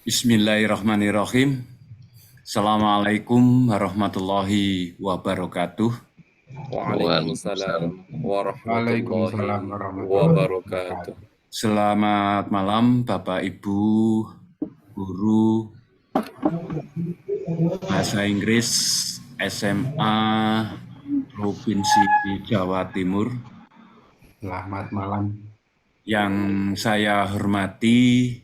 Bismillahirrahmanirrahim. Assalamualaikum warahmatullahi wabarakatuh. Waalaikumsalam Waalaikumsalam warahmatullahi warahmatullahi wabarakatuh. wabarakatuh. Selamat malam Bapak Ibu guru Bahasa Inggris SMA Provinsi Jawa Timur. Selamat malam. Yang saya hormati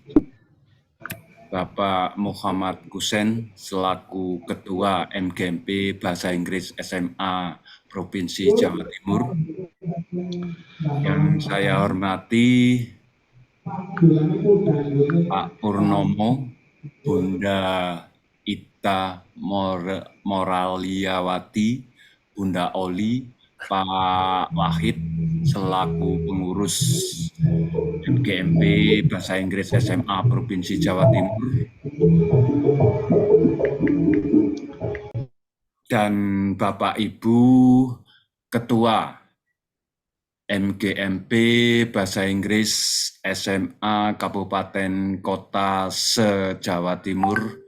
Bapak Muhammad Kusen selaku Ketua MGMP Bahasa Inggris SMA Provinsi Jawa Timur. Yang saya hormati Pak Purnomo, Bunda Ita Moraliawati, Bunda Oli, Pak Wahid selaku pengurus MGMP Bahasa Inggris SMA Provinsi Jawa Timur, dan Bapak Ibu Ketua MGMP Bahasa Inggris SMA Kabupaten Kota se-Jawa Timur.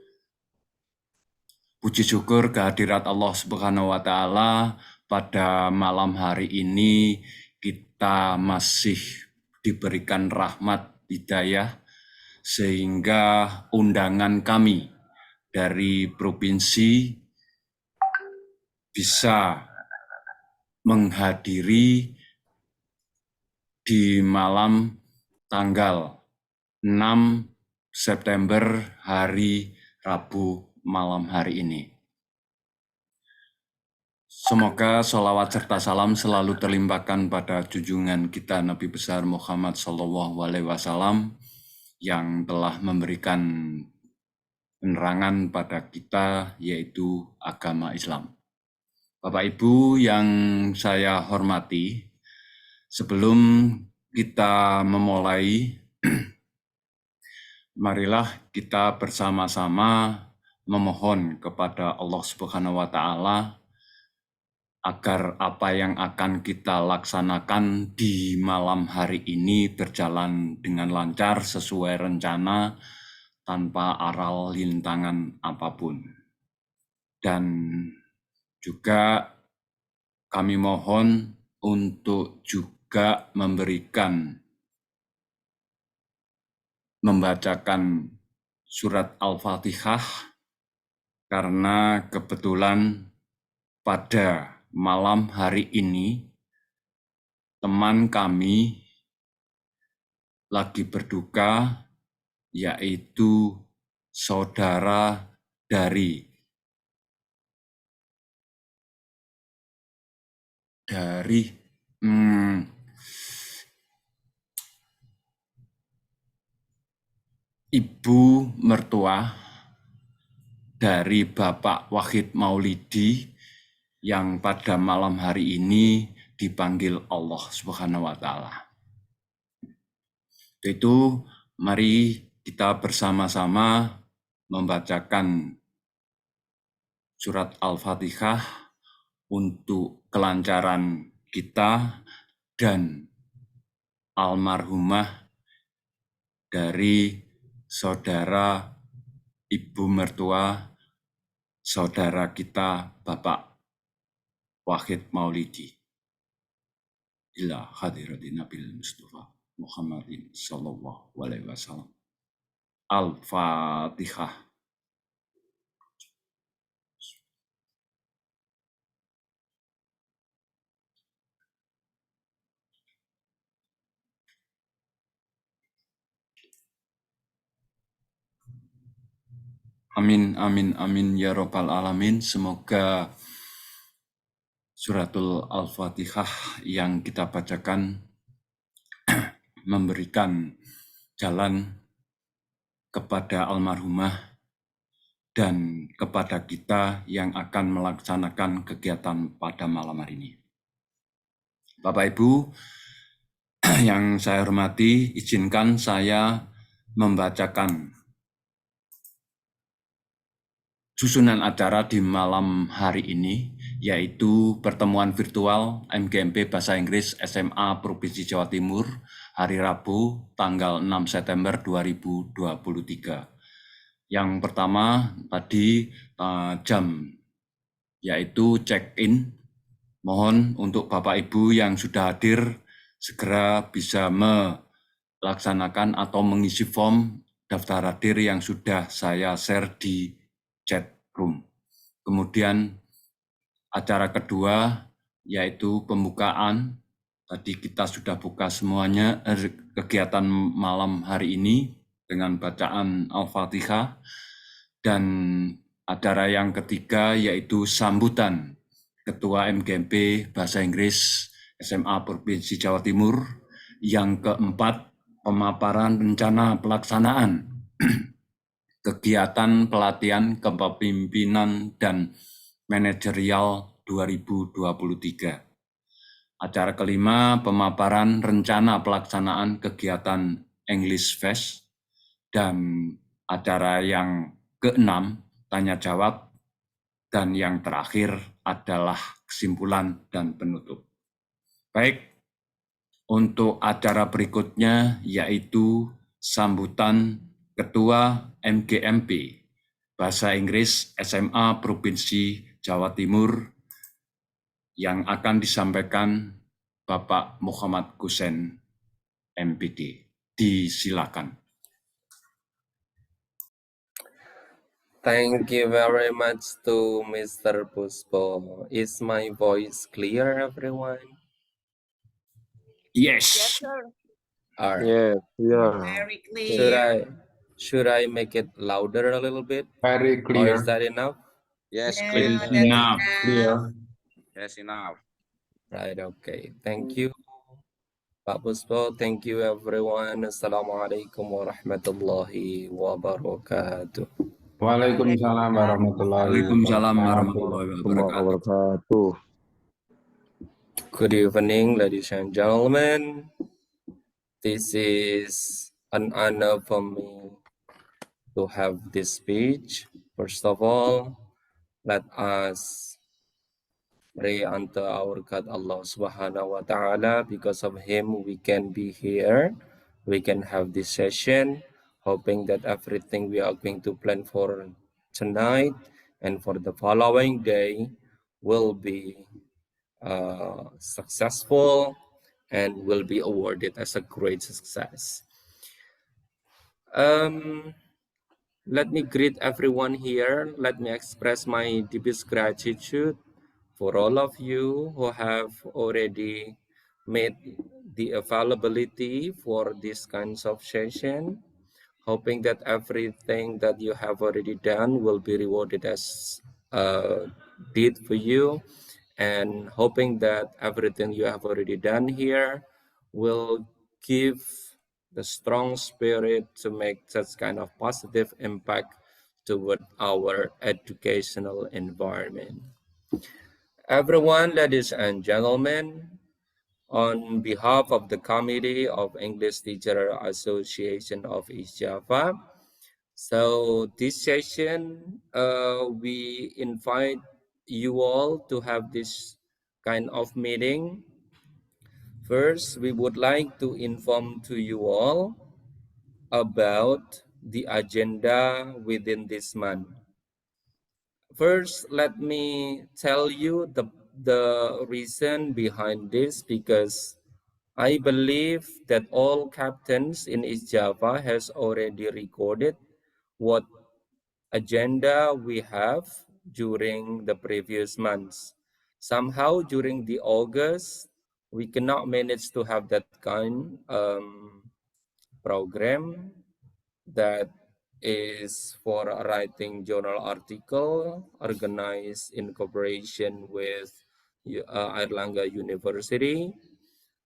Puji syukur kehadirat Allah Subhanahu wa Ta'ala, pada malam hari ini kita masih diberikan rahmat hidayah sehingga undangan kami dari provinsi bisa menghadiri di malam tanggal 6 September hari Rabu malam hari ini. Semoga sholawat serta salam selalu terlimpahkan pada junjungan kita Nabi besar Muhammad SAW yang telah memberikan penerangan pada kita, yaitu agama Islam. Bapak Ibu yang saya hormati, sebelum kita memulai, marilah kita bersama-sama memohon kepada Allah Subhanahu wa Ta'ala agar apa yang akan kita laksanakan di malam hari ini berjalan dengan lancar sesuai rencana tanpa aral lintangan apapun. Dan juga kami mohon untuk juga membacakan surat Al-Fatihah, karena kebetulan pada malam hari ini teman kami lagi berduka, yaitu saudara dari ibu mertua dari Bapak Wahid Maulidi yang pada malam hari ini dipanggil Allah Subhanahu wa Ta'ala. Itu mari kita bersama-sama membacakan surat Al-Fatihah untuk kelancaran kita dan almarhumah dari saudara ibu mertua saudara kita Bapak Wahid Maulidi. Ila hadirati Nabil Mustafa Muhammadin sallallahu alaihi wasallam. Al-Fatihah. Amin, amin, amin ya Rabbal Alamin. Semoga suratul Al-Fatihah yang kita bacakan memberikan jalan kepada almarhumah dan kepada kita yang akan melaksanakan kegiatan pada malam hari ini. Bapak Ibu yang saya hormati, izinkan saya membacakan susunan acara di malam hari ini, yaitu pertemuan virtual MGMP Bahasa Inggris SMA Provinsi Jawa Timur hari Rabu tanggal 6 September 2023. Yang pertama tadi jam, yaitu check-in. Mohon untuk Bapak Ibu yang sudah hadir segera bisa melaksanakan atau mengisi form daftar hadir yang sudah saya share di chat room. Kemudian acara kedua yaitu pembukaan. Tadi kita sudah buka semuanya kegiatan malam hari ini dengan bacaan Al-Fatihah. Dan acara yang ketiga yaitu sambutan Ketua MGMP Bahasa Inggris SMA Provinsi Jawa Timur. Yang keempat, pemaparan rencana pelaksanaan kegiatan pelatihan kepemimpinan dan manajerial 2023. Acara kelima, pemaparan rencana pelaksanaan kegiatan English Fest. Dan acara yang keenam, tanya jawab. Dan yang terakhir adalah kesimpulan dan penutup. Baik, untuk acara berikutnya yaitu sambutan Ketua MGMP Bahasa Inggris SMA Provinsi Jawa Timur yang akan disampaikan Bapak Muhammad Kusen, MPD. Disilakan. Thank you very much to Mr. Puspo. Is my voice clear, everyone? Yes. Yes, sir. All right. Yeah, yeah. Very clear. Should I make it louder a little bit? Very Or clear. is that enough? Yes, Yeah, clear. that's Enough. Clear. Yes, enough. Right, okay. Thank you, Pak Puspo. Thank you, everyone. Assalamualaikum warahmatullahi wabarakatuh. Waalaikumsalam warahmatullahi Waalaikumsalam wabarakatuh. warahmatullahi wabarakatuh. Good evening, ladies and gentlemen. This is an honor for me to have this speech. First of all, let us pray unto our God Allah Subhanahu wa Ta'ala. Because of Him, we can be here. We can have this session, hoping that everything we are going to plan for tonight and for the following day will be successful and will be awarded as a great success. Let me greet everyone here. Let me express my deepest gratitude for all of you who have already made the availability for these kinds of session, hoping that everything that you have already done will be rewarded as a deed for you, and hoping that everything you have already done here will give the strong spirit to make such kind of positive impact toward our educational environment. Everyone, ladies and gentlemen, on behalf of the Committee of English Teacher Association of East Java, so this session, we invite you all to have this kind of meeting. First, we would like to inform to you all about the agenda within this month. First, let me tell you the reason behind this, because I believe that all captains in East Java has already recorded what agenda we have during the previous months. Somehow during the August, we cannot manage to have that kind program that is for writing journal article organized in cooperation with Airlangga University.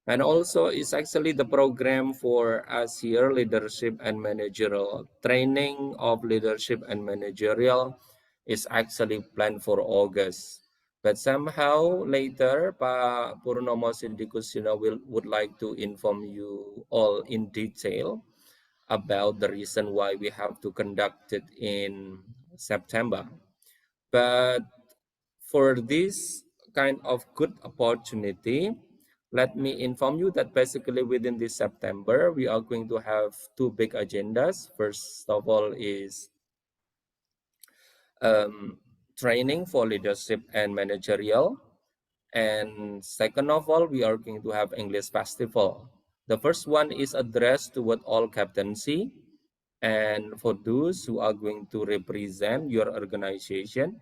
And also it's actually the program for us here, leadership and managerial training of leadership and managerial is actually planned for August. But somehow later, Pak Purnomo Sindikusino would like to inform you all in detail about the reason why we have to conduct it in September. But for this kind of good opportunity, let me inform you that basically within this September, we are going to have two big agendas. First of all is training for leadership and managerial. And second of all, we are going to have English Festival. The first one is addressed toward all captaincy. And for those who are going to represent your organization.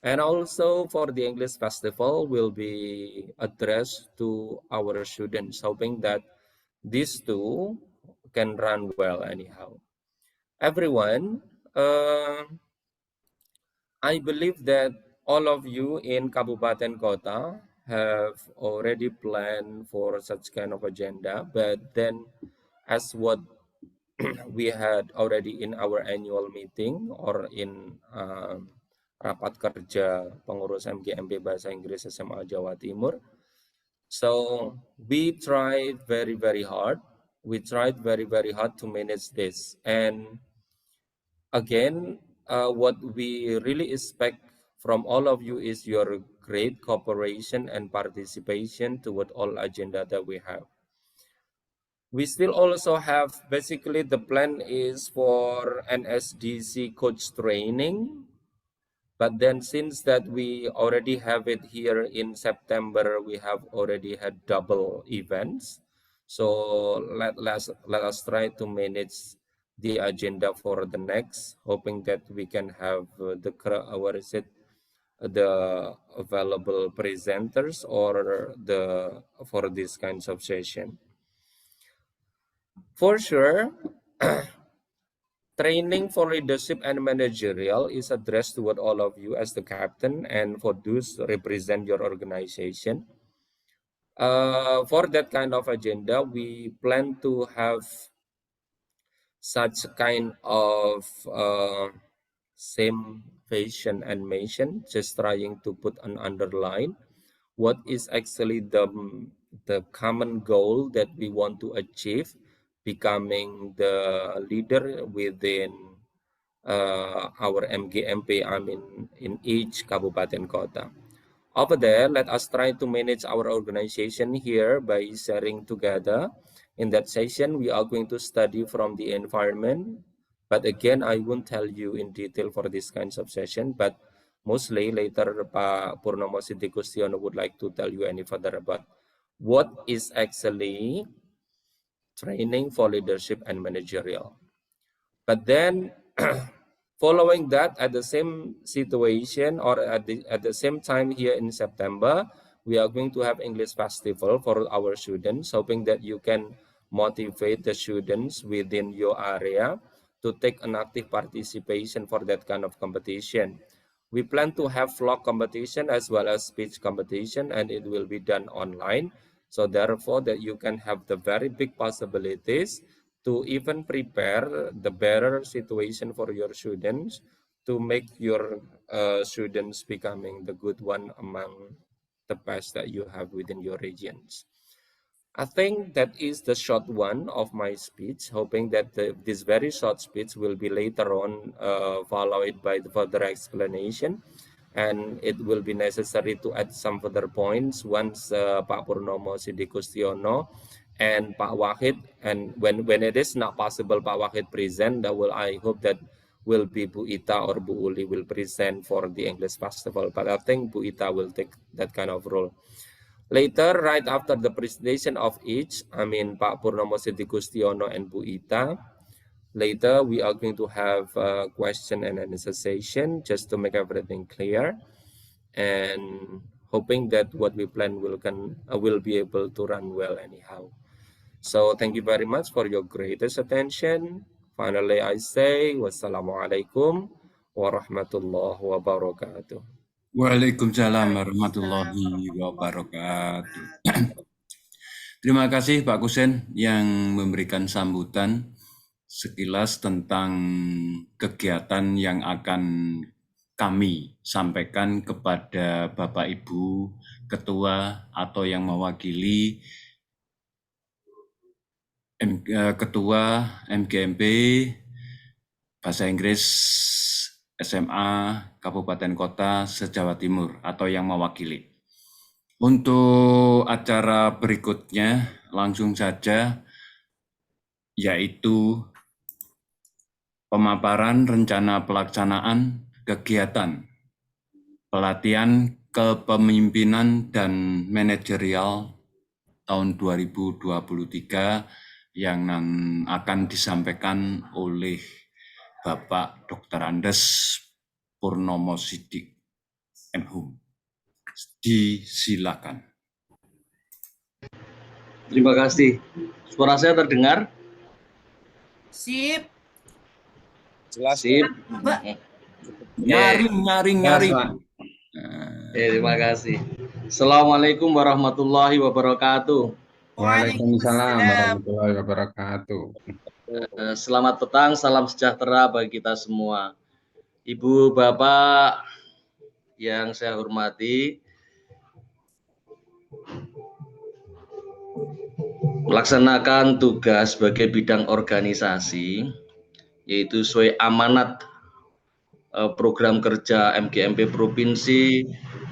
And also for the English Festival will be addressed to our students, hoping that these two can run well anyhow. Everyone, I believe that all of you in Kabupaten Kota have already planned for such kind of agenda, but then as what we had already in our annual meeting or in rapat kerja pengurus MGMP Bahasa Inggris SMA Jawa Timur. So we tried very, very hard. We tried very, very hard to manage this. And again, what we really expect from all of you is your great cooperation and participation toward all agenda that we have. We still also have, basically the plan is for NSDC coach training. But then since that we already have it here in September, we have already had double events. So let us try to manage the agenda for the next, hoping that we can have the available presenters or for these kinds of session. For sure, training for leadership and managerial is addressed toward all of you as the captain and for those who represent your organization. For that kind of agenda, we plan to have such kind of same vision and mission, just trying to put an underline what is actually the common goal that we want to achieve, becoming the leader within our MGMP, in each Kabupaten Kota. Over there, let us try to manage our organization here by sharing together. In that session, we are going to study from the environment. But again, I won't tell you in detail for this kinds of session, but mostly later Pak Purnomo Siddikustiono would like to tell you any further about what is actually training for leadership and managerial. But then following that, at the same situation or at the same time here in September, we are going to have English Festival for our students, hoping that you can motivate the students within your area to take an active participation for that kind of competition. We plan to have vlog competition as well as speech competition, and it will be done online. So therefore that you can have the very big possibilities to even prepare the better situation for your students to make your students becoming the good one among the best that you have within your regions. I think that is the short one of my speech, hoping that this very short speech will be later on followed by the further explanation, and it will be necessary to add some further points once Pak Purnomo Siddikustiono and Pak Wahid, and when it is not possible Pak Wahid present, I hope that will be Bu Ita or Bu Uli will present for the English Festival, but I think Bu Ita will take that kind of role. Later, right after the presentation of each, Pak Purnomo Siddikustiono and Bu Ita, later we are going to have a question and answer session just to make everything clear, and hoping that what we plan will be able to run well anyhow. So thank you very much for your greatest attention. Finally, I say wassalamualaikum warahmatullahi wabarakatuh. Waalaikumsalam warahmatullahi wabarakatuh. Terima kasih Pak Kusen yang memberikan sambutan sekilas tentang kegiatan yang akan kami sampaikan kepada Bapak Ibu Ketua atau yang mewakili Ketua MGMP Bahasa Inggris SMA Kabupaten Kota se-Jawa Timur atau yang mewakili. Untuk acara berikutnya langsung saja, yaitu pemaparan rencana pelaksanaan kegiatan pelatihan kepemimpinan dan manajerial tahun 2023 yang akan disampaikan oleh Bapak Dr. Andes Purnomo Sidik, MHum. Disilakan. Terima kasih. Suara saya terdengar? Sip. Jelas. Sip. Nyaring. Terima kasih. Assalamualaikum warahmatullahi wabarakatuh. Waalaikumsalam warahmatullahi wabarakatuh. Selamat petang, salam sejahtera bagi kita semua. Ibu, Bapak yang saya hormati, melaksanakan tugas sebagai bidang organisasi, yaitu sesuai amanat program kerja MGMP Provinsi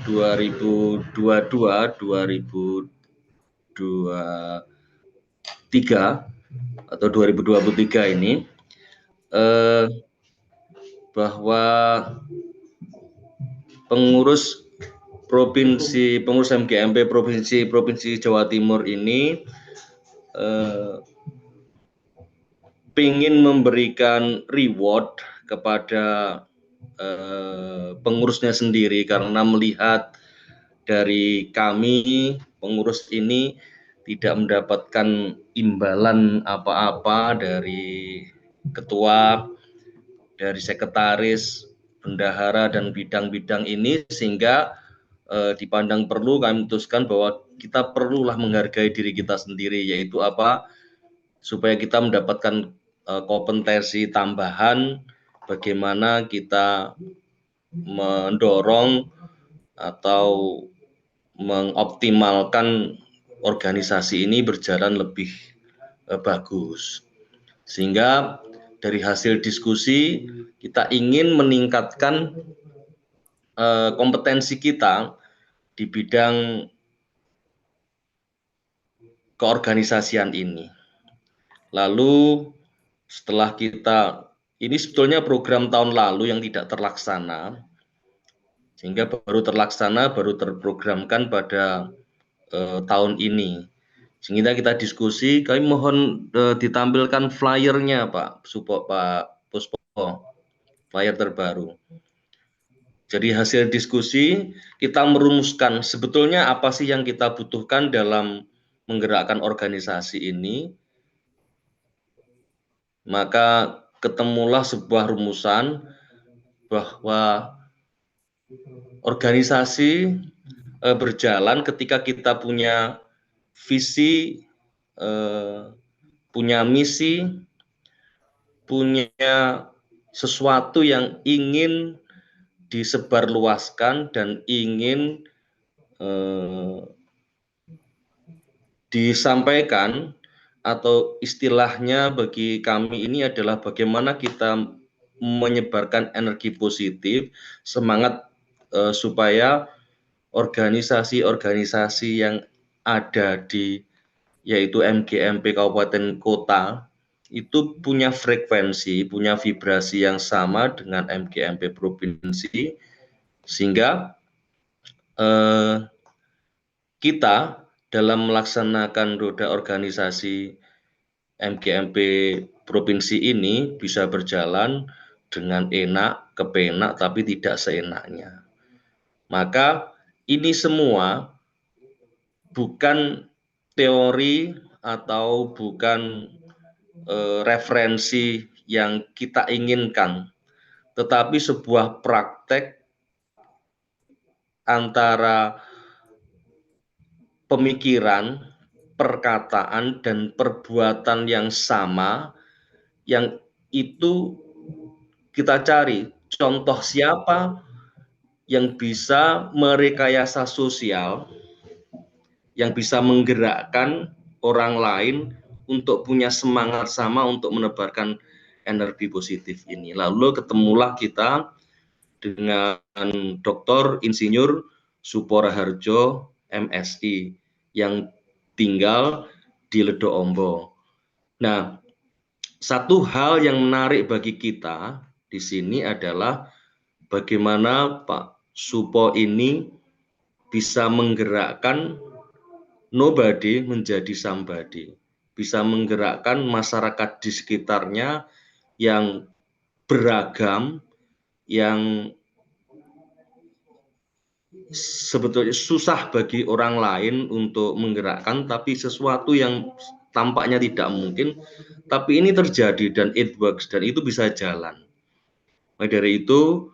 2022-2023 atau 2023 ini, bahwa pengurus MGMP Provinsi Jawa Timur ini ingin memberikan reward kepada pengurusnya sendiri, karena melihat dari kami pengurus ini tidak mendapatkan imbalan apa-apa dari ketua, dari sekretaris, bendahara, dan bidang-bidang ini, sehingga dipandang perlu, kami memutuskan bahwa kita perlulah menghargai diri kita sendiri, yaitu apa? Supaya kita mendapatkan kompetensi tambahan, bagaimana kita mendorong atau mengoptimalkan organisasi ini berjalan lebih bagus. Sehingga dari hasil diskusi kita ingin meningkatkan kompetensi kita di bidang keorganisasian ini. Lalu setelah ini sebetulnya program tahun lalu yang tidak terlaksana, sehingga baru terprogramkan pada tahun ini. Sehingga kita diskusi, kami mohon ditampilkan flyernya Pak Puspo, flyer terbaru. Jadi hasil diskusi kita merumuskan sebetulnya apa sih yang kita butuhkan dalam menggerakkan organisasi ini. Maka ketemulah sebuah rumusan bahwa organisasi berjalan ketika kita punya visi, punya misi, punya sesuatu yang ingin disebarluaskan dan ingin disampaikan, atau istilahnya bagi kami ini adalah bagaimana kita menyebarkan energi positif, semangat supaya organisasi-organisasi yang ada di yaitu MGMP Kabupaten Kota itu punya frekuensi, punya vibrasi yang sama dengan MGMP Provinsi, sehingga kita dalam melaksanakan roda organisasi MGMP Provinsi ini bisa berjalan dengan enak, kepenak, tapi tidak seenaknya. Maka ini semua bukan teori atau bukan referensi yang kita inginkan, tetapi sebuah praktek antara pemikiran, perkataan, dan perbuatan yang sama, yang itu kita cari contoh siapa yang bisa merekayasa sosial, yang bisa menggerakkan orang lain untuk punya semangat sama untuk menebarkan energi positif ini. Lalu ketemulah kita dengan Dr. Insinyur Suporaharjo MSI yang tinggal di Ledo Ombo. Nah, satu hal yang menarik bagi kita di sini adalah bagaimana Pak Supo ini bisa menggerakkan nobody menjadi somebody, bisa menggerakkan masyarakat di sekitarnya yang beragam, yang sebetulnya susah bagi orang lain untuk menggerakkan, tapi sesuatu yang tampaknya tidak mungkin, tapi ini terjadi dan it works, dan itu bisa jalan. Nah, dari itu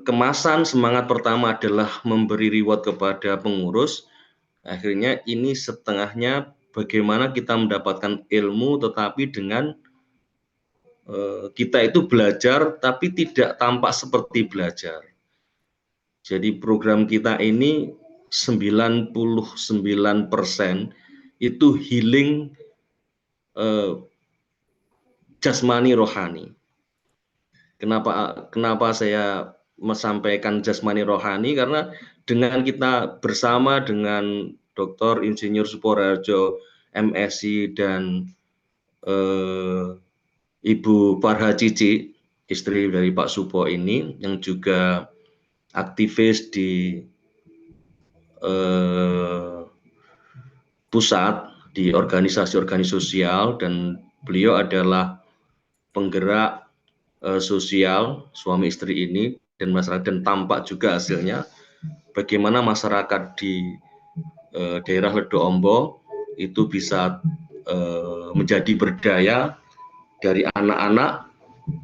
kemasan semangat pertama adalah memberi reward kepada pengurus. Akhirnya ini setengahnya bagaimana kita mendapatkan ilmu, tetapi dengan kita itu belajar tapi tidak tampak seperti belajar. Jadi program kita ini 99% itu healing jasmani rohani. Kenapa saya menyampaikan jasmani rohani? Karena dengan kita bersama dengan Dr. Insinyur Suporaharjo MSI dan Ibu Farha Cici, istri dari Pak Supo ini, yang juga aktivis di pusat di organisasi-organisasi sosial, dan beliau adalah penggerak sosial suami istri ini dan masyarakat, dan tampak juga hasilnya bagaimana masyarakat di daerah Ledo Ombo itu bisa menjadi berdaya, dari anak-anak,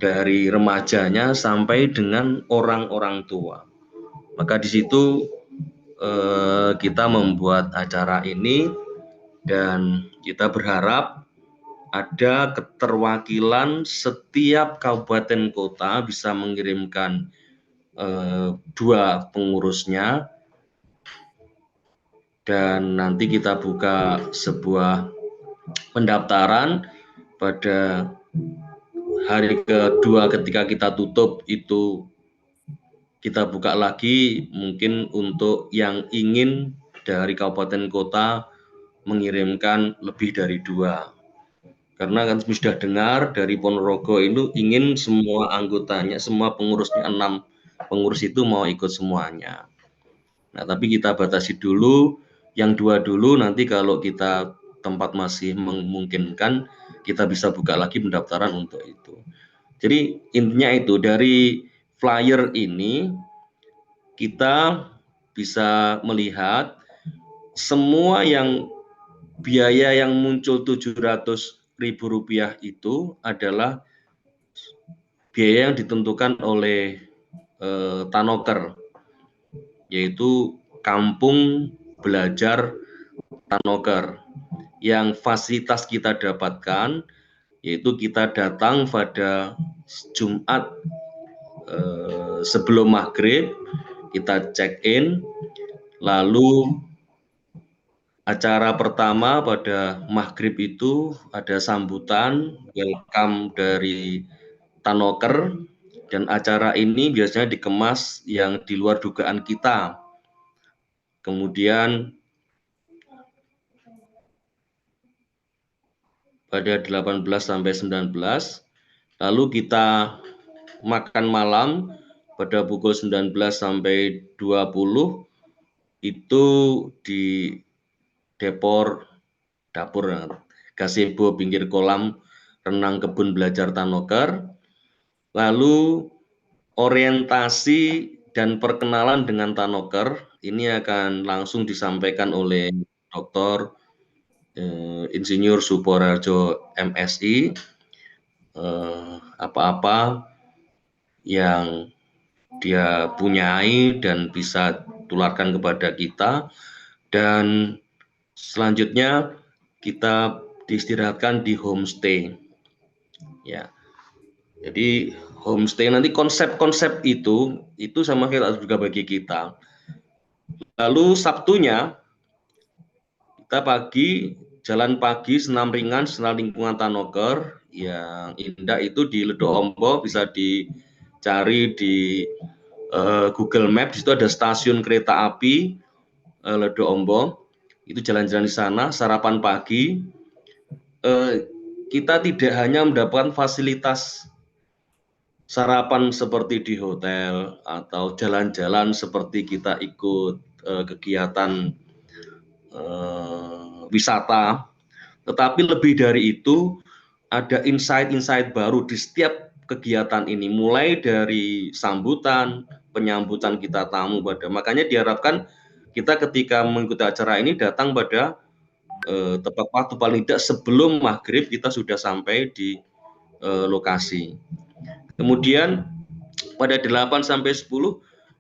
dari remajanya sampai dengan orang-orang tua. Maka di situ kita membuat acara ini, dan kita berharap ada keterwakilan setiap kabupaten kota bisa mengirimkan 2 pengurusnya, dan nanti kita buka sebuah pendaftaran pada hari kedua ketika kita tutup itu. Kita buka lagi mungkin untuk yang ingin dari kabupaten kota mengirimkan lebih dari 2. Karena kan sudah dengar dari Ponorogo itu ingin semua anggotanya, semua pengurusnya 6 pengurus itu mau ikut semuanya. Nah, tapi kita batasi dulu, yang 2 dulu, nanti kalau kita tempat masih memungkinkan, kita bisa buka lagi pendaftaran untuk itu. Jadi intinya itu, dari flyer ini kita bisa melihat semua yang biaya yang muncul Rp700.000 itu adalah biaya yang ditentukan oleh Tanoker, yaitu Kampung Belajar Tanoker. Yang fasilitas kita dapatkan yaitu kita datang pada Jumat sebelum maghrib, kita check in, lalu acara pertama pada maghrib itu ada sambutan welcome dari Tanoker, dan acara ini biasanya dikemas yang di luar dugaan kita. Kemudian pada 18 sampai 19, lalu kita makan malam pada pukul 19 sampai 20 itu di dapur gazebo pinggir kolam renang kebun belajar Tanoker. Lalu orientasi dan perkenalan dengan Tanoker ini akan langsung disampaikan oleh Dr. Insinyur Suporaharjo MSI, apa-apa yang dia punyai dan bisa tularkan kepada kita, dan selanjutnya kita diistirahatkan di homestay. Ya, jadi homestay nanti konsep-konsep itu sama kita juga bagi kita. Lalu Sabtunya kita jalan pagi, senam ringan, senam lingkungan Tanoker yang indah itu di Ledo Ombo, bisa di cari di Google Maps, di situ ada stasiun kereta api Ledo Ombo. Itu jalan-jalan di sana, sarapan pagi. Kita tidak hanya mendapatkan fasilitas sarapan seperti di hotel atau jalan-jalan seperti kita ikut kegiatan wisata, tetapi lebih dari itu ada insight-insight baru di setiap kegiatan ini, mulai dari sambutan, penyambutan kita tamu makanya diharapkan kita ketika mengikuti acara ini datang pada tepat waktu, paling tidak sebelum maghrib kita sudah sampai di lokasi. Kemudian pada 8 sampai 10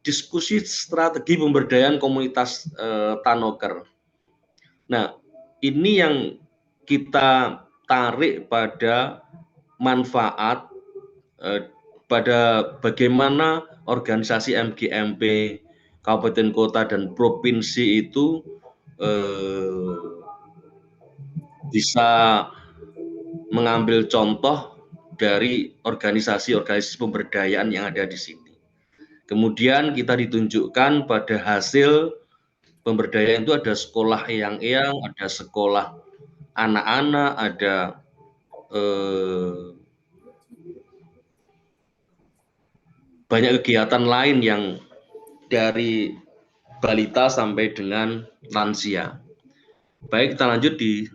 diskusi strategi pemberdayaan komunitas Tanoker. Nah, ini yang kita tarik pada manfaat pada bagaimana organisasi MGMP kabupaten kota dan provinsi itu bisa mengambil contoh dari organisasi-organisasi pemberdayaan yang ada di sini. Kemudian kita ditunjukkan pada hasil pemberdayaan itu ada sekolah eyang-eyang, ada sekolah anak-anak, ada banyak kegiatan lain yang dari balita sampai dengan lansia. Baik, kita lanjut di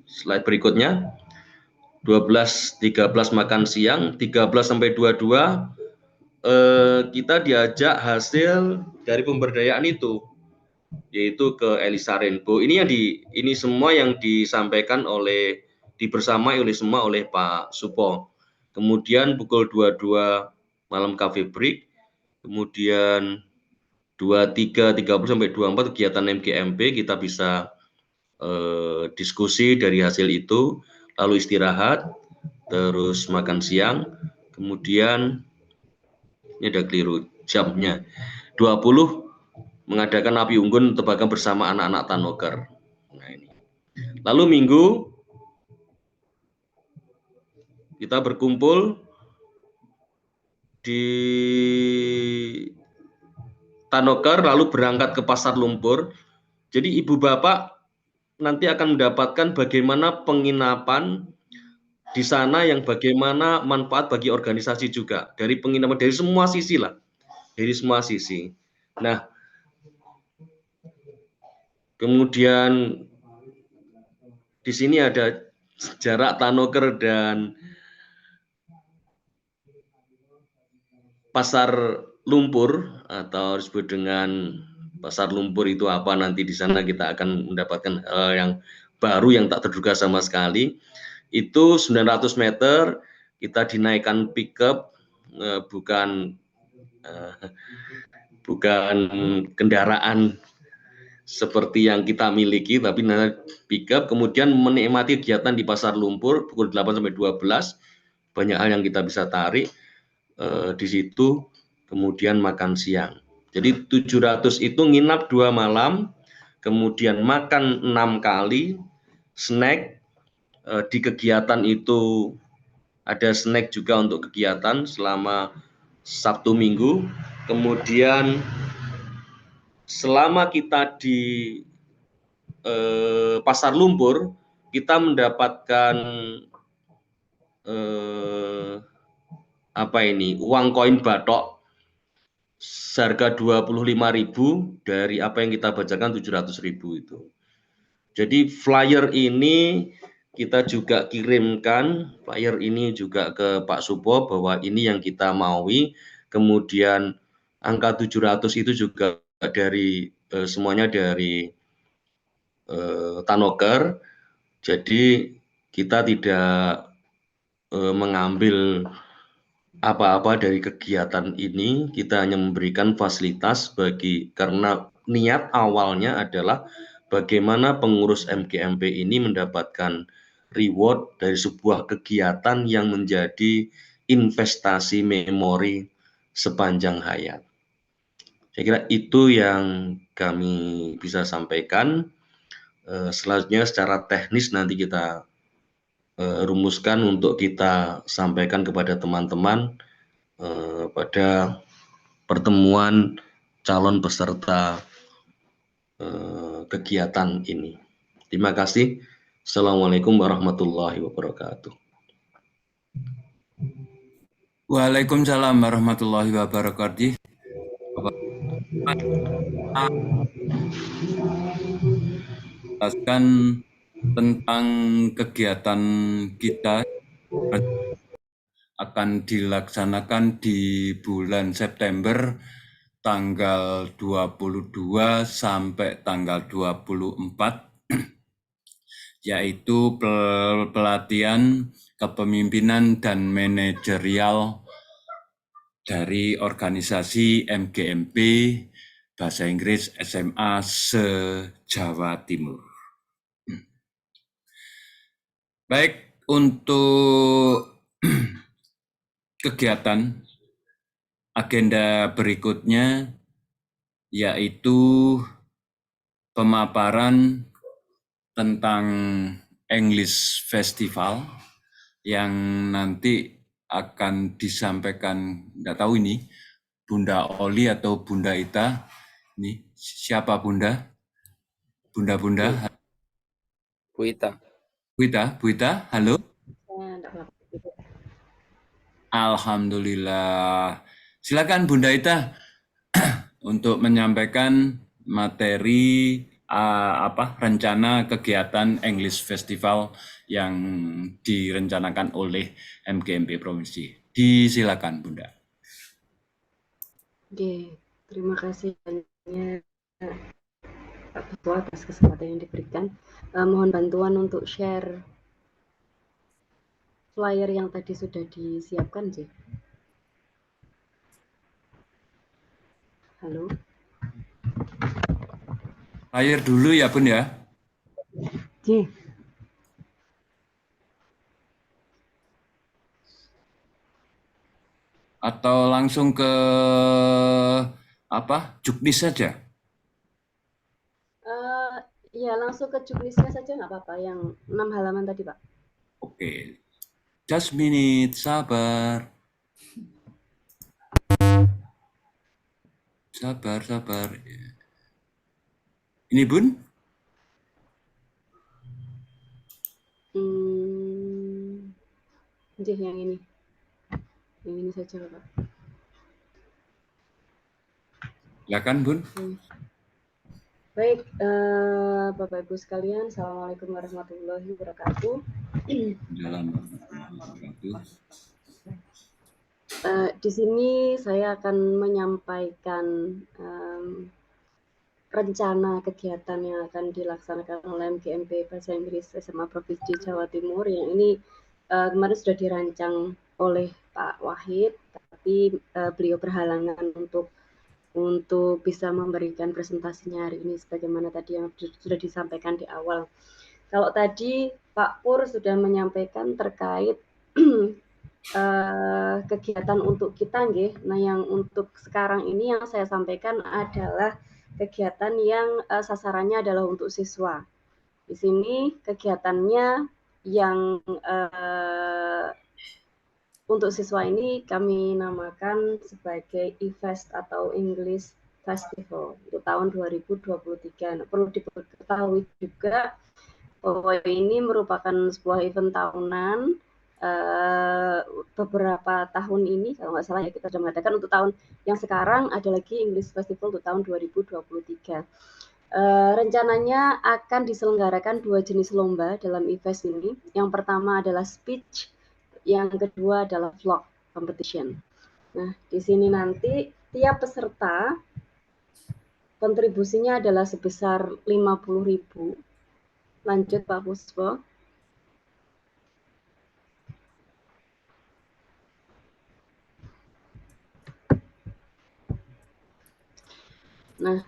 slide berikutnya. 12-13 makan siang, 13 sampai 22 kita diajak hasil dari pemberdayaan itu, yaitu ke Elisa Rainbow. Ini semua yang disampaikan dibersamai oleh semua oleh Pak Supo. Kemudian pukul 22 malam cafe break, kemudian 23, 30 sampai 24 kegiatan MGMP, kita bisa diskusi dari hasil itu, lalu istirahat, terus makan siang, kemudian ini ada keliru jamnya, 20 mengadakan api unggun tebakan bersama anak-anak Tanoker. Nah, ini. Lalu Minggu kita berkumpul di Tanoker, lalu berangkat ke Pasar Lumpur. Jadi ibu bapak nanti akan mendapatkan bagaimana penginapan di sana, yang bagaimana manfaat bagi organisasi juga, dari penginapan, dari semua sisi lah, dari semua sisi. Nah, kemudian di sini ada jarak Tanoker dan Pasar Lumpur, atau disebut dengan Pasar Lumpur itu apa, nanti di sana kita akan mendapatkan yang baru yang tak terduga sama sekali. Itu 900 meter, kita dinaikkan pickup, bukan kendaraan seperti yang kita miliki, tapi pickup, kemudian menikmati kegiatan di Pasar Lumpur pukul 8 sampai 12, banyak hal yang kita bisa tarik di situ, kemudian makan siang. Jadi 700 itu nginap 2 malam, kemudian makan 6 kali, snack, di kegiatan itu ada snack juga untuk kegiatan selama Sabtu Minggu. Kemudian selama kita di Pasar Lumpur, kita mendapatkan uang koin batok seharga 25.000 dari apa yang kita bacakan 700.000 itu. Jadi flyer ini kita juga kirimkan, flyer ini juga ke Pak Supo bahwa ini yang kita maui. Kemudian angka 700 itu juga dari semuanya dari Tanoker. Jadi kita tidak mengambil apa-apa dari kegiatan ini, kita hanya memberikan fasilitas karena niat awalnya adalah bagaimana pengurus MGMP ini mendapatkan reward dari sebuah kegiatan yang menjadi investasi memori sepanjang hayat. Saya kira itu yang kami bisa sampaikan. Selanjutnya secara teknis nanti kita rumuskan untuk kita sampaikan kepada teman-teman pada pertemuan calon peserta kegiatan ini. Terima kasih. Assalamualaikum warahmatullahi wabarakatuh. Waalaikumsalam warahmatullahi wabarakatuh. Jelaskan tentang kegiatan kita akan dilaksanakan di bulan September tanggal 22 sampai tanggal 24, yaitu pelatihan kepemimpinan dan manajerial dari organisasi MGMP Bahasa Inggris SMA se-Jawa Timur. Baik, untuk kegiatan agenda berikutnya yaitu pemaparan tentang English Festival yang nanti akan disampaikan, tidak tahu ini Bunda Oli atau Bunda Ita. Ini siapa Bunda? Bunda? Bu Ita. Bu Ita, halo? Alhamdulillah. Silakan Bunda Ita untuk menyampaikan materi rencana kegiatan English Festival yang direncanakan oleh MGMP Provinsi. Disilakan Bunda. Oke, terima kasih banyak Pak Ketua atas kesempatan yang diberikan. Mohon bantuan untuk share flyer yang tadi sudah disiapkan, Ji. Halo. Flyer dulu ya Bun ya. Ji. Atau langsung ke juknis saja? Ya, langsung ke juknisnya saja nggak apa-apa, yang 6 halaman tadi, Pak. Oke, just minute, sabar. Sabar. Ini Bun? Yang ini. Yang ini saja, Pak. Silakan Bun. Baik, Bapak Ibu sekalian, Assalamualaikum warahmatullahi wabarakatuh. Di sini saya akan menyampaikan rencana kegiatan yang akan dilaksanakan oleh MGMP Bahasa Inggris SMA Provinsi Jawa Timur, yang ini kemarin sudah dirancang oleh Pak Wahid, tapi beliau berhalangan untuk bisa memberikan presentasinya hari ini sebagaimana tadi yang sudah disampaikan di awal. Kalau tadi Pak Pur sudah menyampaikan terkait kegiatan untuk kita, nggih. Nah, yang untuk sekarang ini yang saya sampaikan adalah kegiatan yang sasarannya adalah untuk siswa. Di sini kegiatannya yang untuk siswa ini kami namakan sebagai eFest atau English Festival untuk tahun 2023. Nah, perlu diketahui juga bahwa ini merupakan sebuah event tahunan. Beberapa tahun ini, kalau nggak salah ya, kita sudah mengadakan. Untuk tahun yang sekarang ada lagi English Festival untuk tahun 2023. Rencananya akan diselenggarakan 2 jenis lomba dalam eFest ini. Yang pertama adalah speech, yang kedua adalah vlog competition. Nah, di sini nanti tiap peserta kontribusinya adalah sebesar 50.000. Lanjut Pak Puspo. Nah,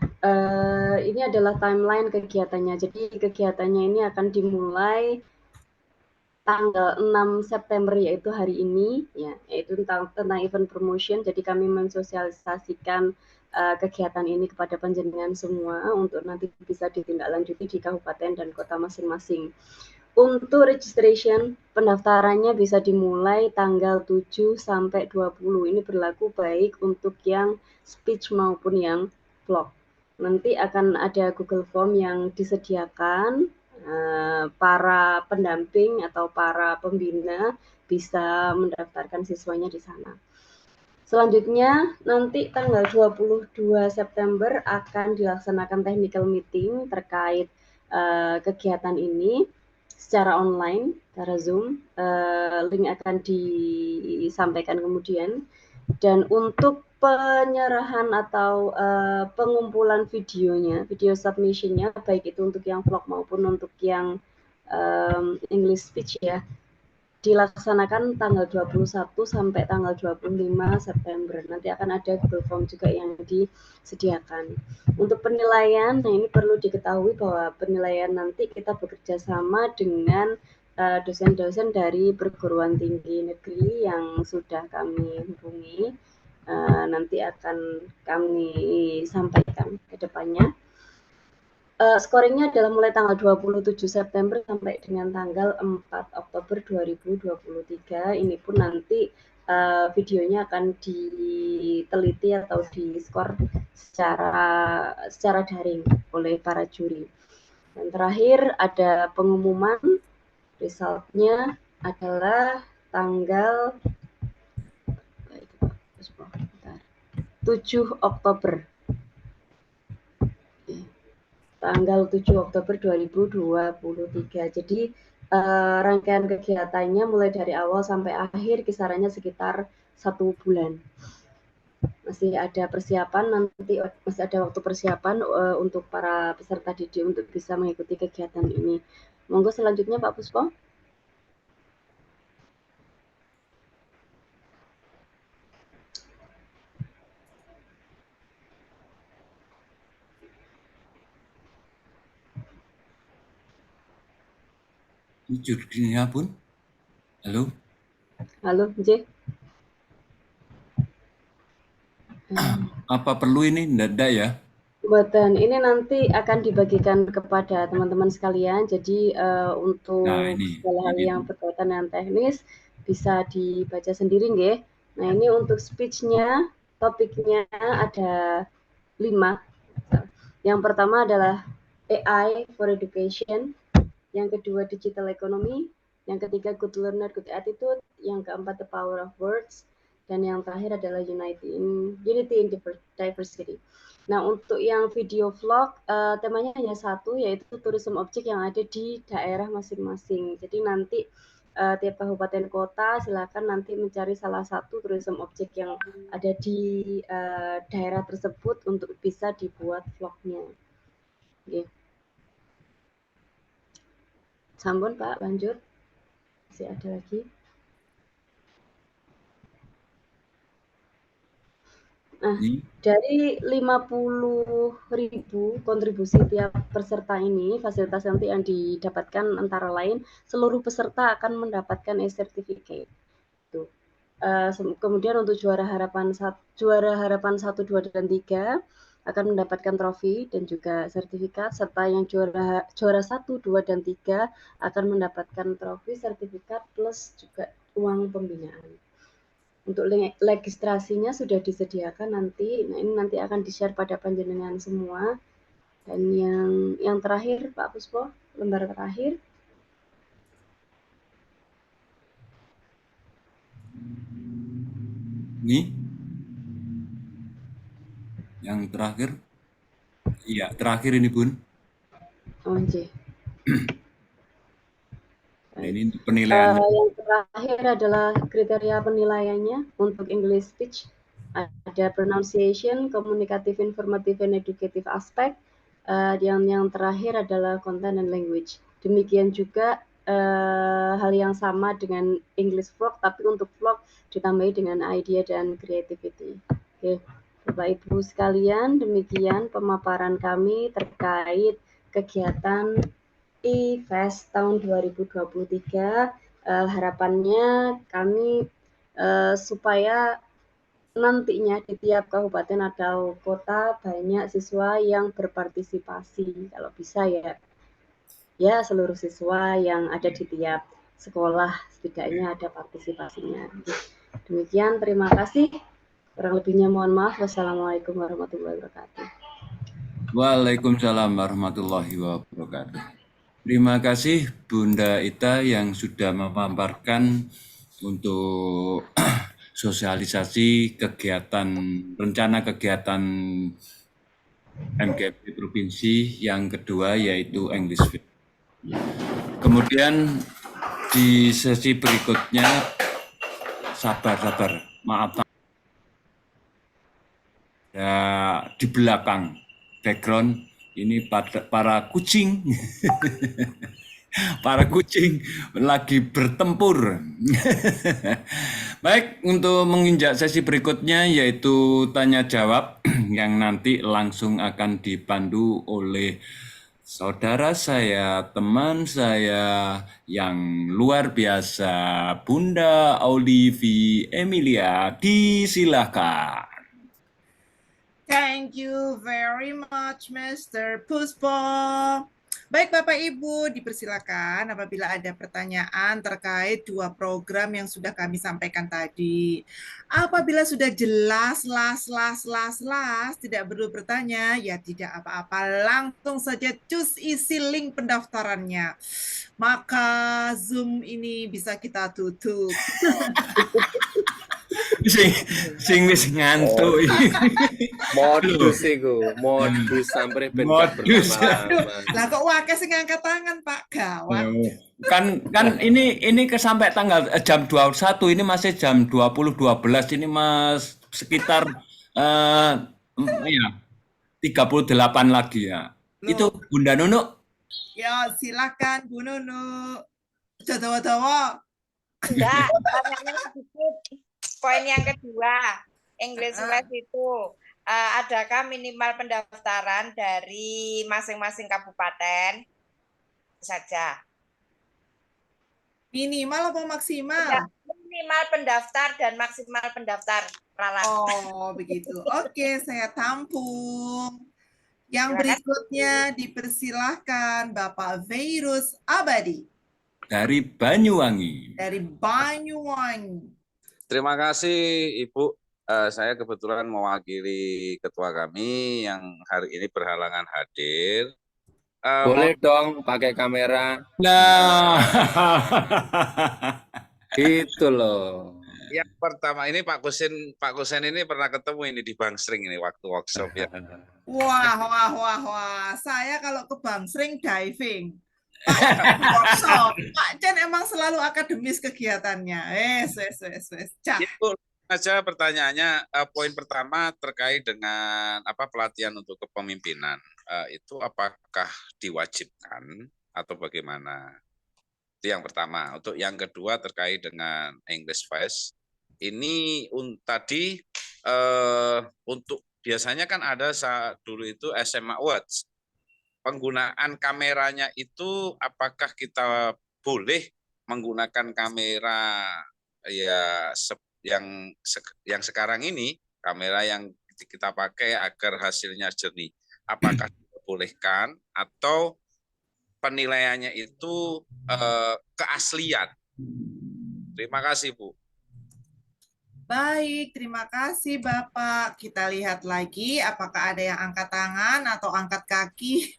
ini adalah timeline kegiatannya. Jadi kegiatannya ini akan dimulai tanggal 6 September, yaitu hari ini, ya, yaitu tentang event promotion. Jadi kami mensosialisasikan kegiatan ini kepada panjenengan semua untuk nanti bisa ditindaklanjuti di kabupaten dan kota masing-masing. Untuk registration, pendaftarannya bisa dimulai tanggal 7 sampai 20. Ini berlaku baik untuk yang speech maupun yang vlog. Nanti akan ada Google Form yang disediakan, para pendamping atau para pembina bisa mendaftarkan siswanya di sana. Selanjutnya, nanti tanggal 22 September akan dilaksanakan technical meeting terkait kegiatan ini secara online, secara Zoom. Link akan disampaikan kemudian. Dan untuk penyerahan atau pengumpulan videonya, video submissionnya, baik itu untuk yang vlog maupun untuk yang English speech ya, dilaksanakan tanggal 21 sampai tanggal 25 September. Nanti akan ada Google Form juga yang disediakan. Untuk penilaian, nah ini perlu diketahui bahwa penilaian nanti kita bekerja sama dengan dosen-dosen dari perguruan tinggi negeri yang sudah kami hubungi. Nanti akan kami sampaikan ke depannya. Scoringnya adalah mulai tanggal 27 September sampai dengan tanggal 4 Oktober 2023. Ini pun nanti videonya akan diteliti atau di-skor secara daring oleh para juri. Dan terakhir ada pengumuman resultnya adalah tanggal 7 Oktober. Tanggal 7 Oktober 2023. Jadi rangkaian kegiatannya mulai dari awal sampai akhir kisarannya sekitar 1 bulan. Masih ada persiapan, nanti masih ada waktu persiapan untuk para peserta didik untuk bisa mengikuti kegiatan ini. Monggo selanjutnya Pak Puspo. Jurusnya pun, halo. Halo, J. Apa perlu ini? Nggak ya? Buatan ini nanti akan dibagikan kepada teman-teman sekalian. Jadi untuk segala hal yang berkaitan dengan teknis bisa dibaca sendiri, nggih. Nah ini untuk speech-nya, topiknya ada 5. Yang pertama adalah AI for Education, yang kedua digital economy, yang ketiga good learner, good attitude, yang keempat the power of words, dan yang terakhir adalah unity in diversity. Nah untuk yang video vlog temanya hanya satu, yaitu tourism object yang ada di daerah masing-masing. Jadi nanti tiap kabupaten kota silakan nanti mencari salah satu tourism object yang ada di daerah tersebut untuk bisa dibuat vlognya. Okay. Sampun Pak, lanjut. Masih ada lagi. Nah, dari 50.000 kontribusi tiap peserta ini, fasilitas nanti yang didapatkan antara lain, seluruh peserta akan mendapatkan e-certificate. Kemudian untuk juara harapan 1, 2, dan 3 akan mendapatkan trofi dan juga sertifikat, serta yang juara 1, 2, dan 3 akan mendapatkan trofi, sertifikat, plus juga uang pembinaan. Untuk registrasinya sudah disediakan nanti. Nah ini nanti akan di-share pada panjenengan semua. Dan yang terakhir Pak Puspo, lembar terakhir. Ini yang terakhir. Iya, terakhir ini Bun. Oh, okay. Nah, ini penilaiannya. Yang terakhir adalah kriteria penilaiannya untuk English speech. Ada pronunciation, communicative, informative, and educative aspect. Yang terakhir adalah content and language. Demikian juga hal yang sama dengan English vlog, tapi untuk vlog ditambahi dengan idea dan creativity. Oke, Bapak Ibu sekalian, demikian pemaparan kami terkait kegiatan e-Fest tahun 2023. Harapannya kami supaya nantinya di tiap kabupaten atau kota banyak siswa yang berpartisipasi, kalau bisa ya, ya seluruh siswa yang ada di tiap sekolah setidaknya ada partisipasinya. Demikian, terima kasih. Kurang lebihnya mohon maaf. Wassalamualaikum warahmatullahi wabarakatuh. Waalaikumsalam warahmatullahi wabarakatuh. Terima kasih Bunda Ita yang sudah memaparkan untuk sosialisasi kegiatan, rencana kegiatan MGMP Provinsi yang kedua yaitu English Fit. Kemudian di sesi berikutnya, sabar, maaf. Ya, di belakang background ini para kucing. Para kucing lagi bertempur. Baik, untuk menginjak sesi berikutnya yaitu tanya jawab yang nanti langsung akan dipandu oleh saudara saya, teman saya yang luar biasa, Bunda Olivi Emilia. Disilahkan. Thank you very much, Mr. Puspo. Baik Bapak Ibu, dipersilakan apabila ada pertanyaan terkait dua program yang sudah kami sampaikan tadi. Apabila sudah jelas, tidak perlu bertanya, ya tidak apa-apa, langsung saja cus isi link pendaftarannya. Maka Zoom ini bisa kita tutup. sing wis ngantuk. Modus iku, modus sampai pencet bersama-sama. Lah kok wakil sing ngangkat tangan Pak, gawat. Kan ini sampai tanggal jam 21, ini masih jam 20.12 ini Mas, sekitar ya 38 lagi ya. Itu Bunda Nunu. Ya silakan Bu Nunu. Dawa-dawa. Enggak, pertanyaan sedikit. Poin yang kedua, English Fest itu adakah minimal pendaftaran dari masing-masing kabupaten saja? Minimal apa maksimal? Ya, minimal pendaftar dan maksimal pendaftar peralatan. Oh, begitu. Oke, saya tampung. Yang berikutnya dipersilahkan Bapak Virus Abadi. Dari Banyuwangi. Dari Banyuwangi. Terima kasih Ibu. Saya kebetulan mewakili ketua kami yang hari ini berhalangan hadir. Boleh dong pakai kamera. Nah, Gitu loh. Yang pertama ini Pak Kusen ini pernah ketemu ini di Bangsring ini waktu workshop ya. Wah. Saya kalau ke Bangsring diving. Pak Chen emang selalu akademis kegiatannya. Itu aja pertanyaannya. Poin pertama terkait dengan pelatihan untuk kepemimpinan. Itu apakah diwajibkan atau bagaimana? Itu yang pertama. Untuk yang kedua terkait dengan English Fest. Ini tadi untuk biasanya kan ada dulu itu SMA Awards. Penggunaan kameranya itu apakah kita boleh menggunakan kamera ya yang sekarang ini, kamera yang kita pakai agar hasilnya jernih, apakah dibolehkan atau penilaiannya itu keaslian? Terima kasih Bu. Baik, terima kasih Bapak. Kita lihat lagi apakah ada yang angkat tangan atau angkat kaki.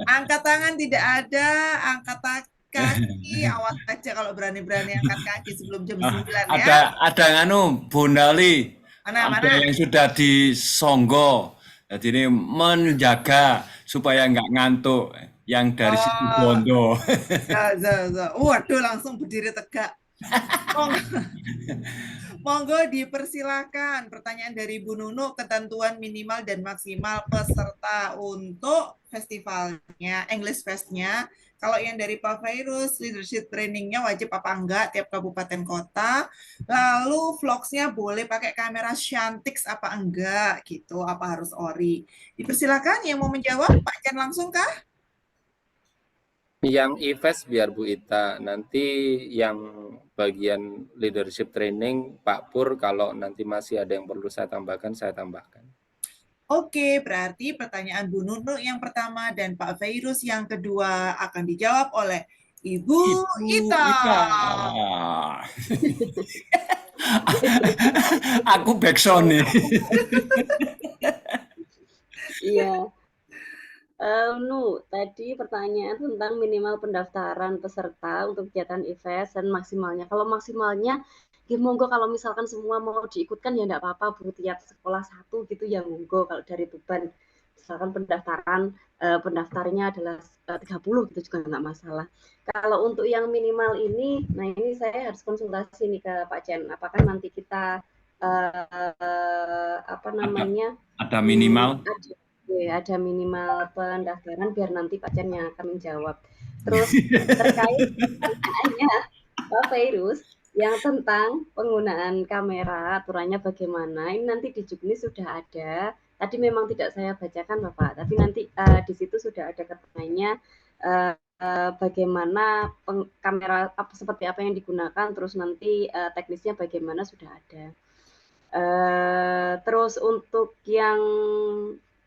Angkat tangan tidak ada, angkat kaki, awas aja kalau berani-berani angkat kaki sebelum jam 9 ya. Ada Bunda Li. Mana? Yang sudah disonggo. Jadi ini menjaga supaya nggak ngantuk yang dari situ Bondo. Waduh, langsung berdiri tegak. Monggo dipersilakan pertanyaan dari Bu Nunu, ketentuan minimal dan maksimal peserta untuk festivalnya, English Fest-nya. Kalau yang dari Pak Virus, leadership training-nya wajib apa enggak tiap kabupaten kota. Lalu vlogs-nya boleh pakai kamera Shantix apa enggak gitu, apa harus ori. Dipersilakan yang mau menjawab, Pak Chen langsung kah? Yang e-fest biar Bu Ita, nanti yang bagian leadership training Pak Pur, kalau nanti masih ada yang perlu saya tambahkan, saya tambahkan. Oke, berarti pertanyaan Bu Nunu yang pertama dan Pak Virus yang kedua akan dijawab oleh Ibu Ita. Ita. Aku backsound nih. Iya. Tadi pertanyaan tentang minimal pendaftaran peserta untuk kegiatan IFES dan maksimalnya. Kalau maksimalnya, ya monggo kalau misalkan semua mau diikutkan ya enggak apa-apa, Bu, tiap sekolah satu gitu ya monggo kalau dari beban. Misalkan pendaftarnya adalah 30 gitu juga enggak masalah. Kalau untuk yang minimal ini, nah ini saya harus konsultasi nih ke Pak Chen. Apakah nanti kita Ada minimal? ada minimal pendaftaran biar nanti Pak Chen yang akan menjawab. Terus terkait pertanyaannya Pak Virus yang tentang penggunaan kamera, aturannya bagaimana, ini nanti di Juknis sudah ada. Tadi memang tidak saya bacakan Bapak, tapi nanti di situ sudah ada keterangannya bagaimana kamera seperti apa yang digunakan, terus nanti teknisnya bagaimana sudah ada. Terus untuk yang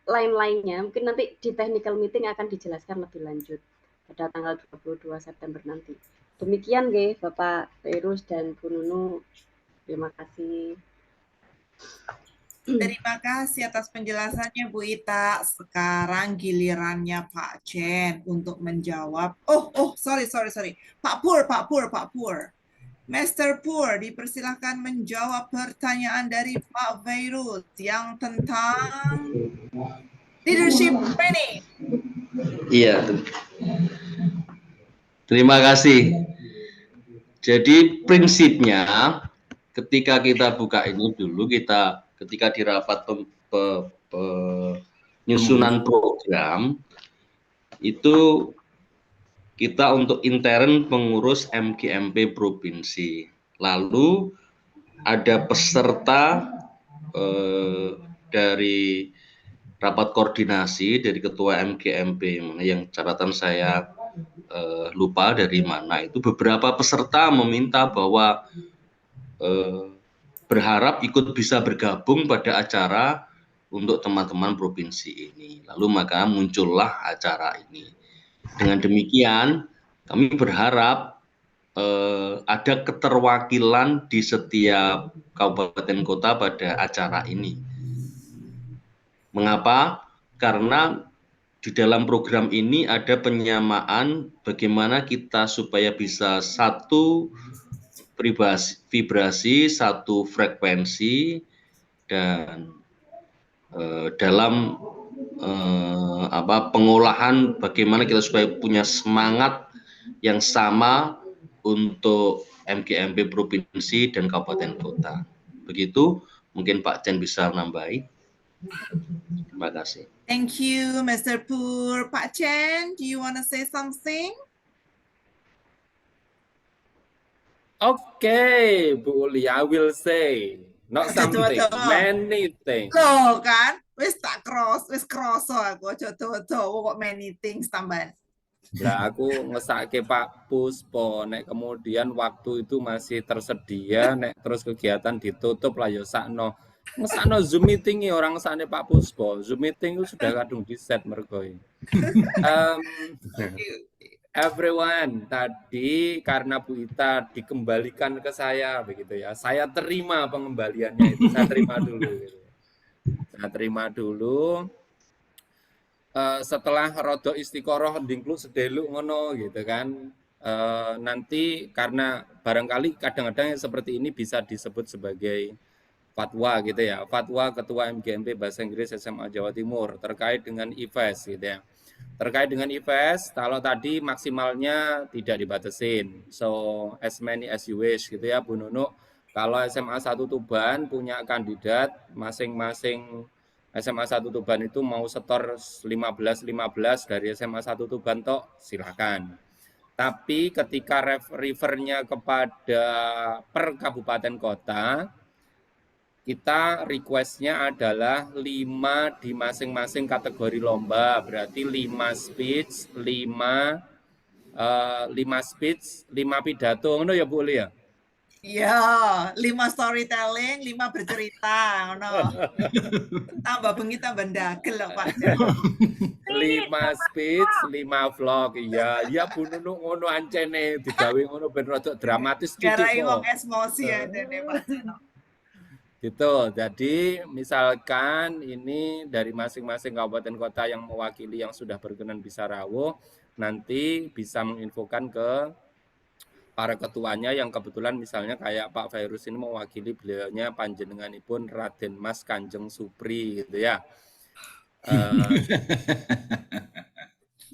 lain-lainnya mungkin nanti di technical meeting akan dijelaskan lebih lanjut pada tanggal 22 September nanti. Demikian nggih Bapak Virus dan Bu Nunu. Terima kasih. Terima kasih atas penjelasannya Bu Ita. Sekarang gilirannya Pak Chen untuk menjawab. Sorry. Pak Pur. Master Pur, dipersilakan menjawab pertanyaan dari Pak Virus yang tentang leadership training. Iya. Terima kasih. Jadi prinsipnya ketika kita buka ini dulu, ketika di rapat penyusunan program itu kita untuk intern pengurus MGMP provinsi. Lalu ada peserta dari rapat koordinasi dari ketua MGMP yang catatan saya lupa dari mana itu, beberapa peserta meminta bahwa berharap ikut bisa bergabung pada acara untuk teman-teman provinsi ini. Lalu maka muncullah acara ini. Dengan demikian kami berharap ada keterwakilan di setiap kabupaten kota pada acara ini. Mengapa? Karena di dalam program ini ada penyamaan bagaimana kita supaya bisa satu vibrasi, satu frekuensi, dan dalam pengolahan bagaimana kita supaya punya semangat yang sama untuk MGMP provinsi dan kabupaten kota. Begitu, mungkin Pak Chen bisa nambahi. Terima kasih. Thank you, Mr. Pur. Pak Chen, do you want to say something? Okay, Bu Uli, I will say not something, many things. Loh kan, wis kroso aku kok many things tambahan. Lah aku ngesake Pak Puspo, nek kemudian waktu itu masih tersedia, nek terus kegiatan ditutup lah ya sakno. Ngesakno Zoom meeting orang sane Pak Puspo. Zoom meeting itu sudah kadung di set mergo. Everyone, tadi karena Bu Ita dikembalikan ke saya begitu ya. Saya terima pengembaliannya itu. Saya terima dulu. Setelah rodo istiqoroh dingkluk sedeluk ngono gitu kan. Nanti karena barangkali kadang-kadang yang seperti ini bisa disebut sebagai fatwa gitu ya. Fatwa Ketua MGMP Bahasa Inggris SMA Jawa Timur terkait dengan IFES gitu ya. Terkait dengan IFES, kalau tadi maksimalnya tidak dibatasin. So, as many as you wish gitu ya Bu Nunu. Kalau SMA 1 Tuban punya kandidat, masing-masing SMA 1 Tuban itu mau setor 15-15 dari SMA 1 Tuban toh silakan. Tapi ketika refernya kepada per kabupaten kota, kita requestnya adalah 5 di masing-masing kategori lomba, berarti 5 speech, 5 pidato, ngono ya Bu Uli ya? Iya, 5 storytelling, 5 bercerita, ngono. Tambah bengi tambah ndagel lho Pak. 5 speech, 5 vlog. Iya, iya Bu Nunu ngono ancene digawe ngono ben rada dramatis titik Garai kok. wong emosi aja nih Pak Jono. Gitu. Jadi misalkan ini dari masing-masing kabupaten kota yang mewakili yang sudah berkenan bisa rawuh, nanti bisa menginfokan ke para ketuanya yang kebetulan misalnya kayak Pak Virus ini mewakili beliaunya panjenenganipun Raden Mas Kanjeng Supri gitu ya.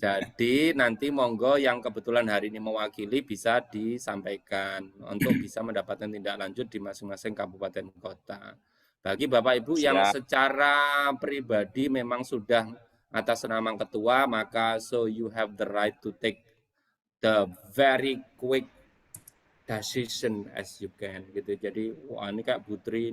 Jadi nanti monggo yang kebetulan hari ini mewakili bisa disampaikan untuk bisa mendapatkan tindak lanjut di masing-masing kabupaten kota. Bagi Bapak Ibu yang secara pribadi memang sudah atas nama ketua, maka so you have the right to take the very quick decision as you can gitu. Jadi wah ini kayak Putri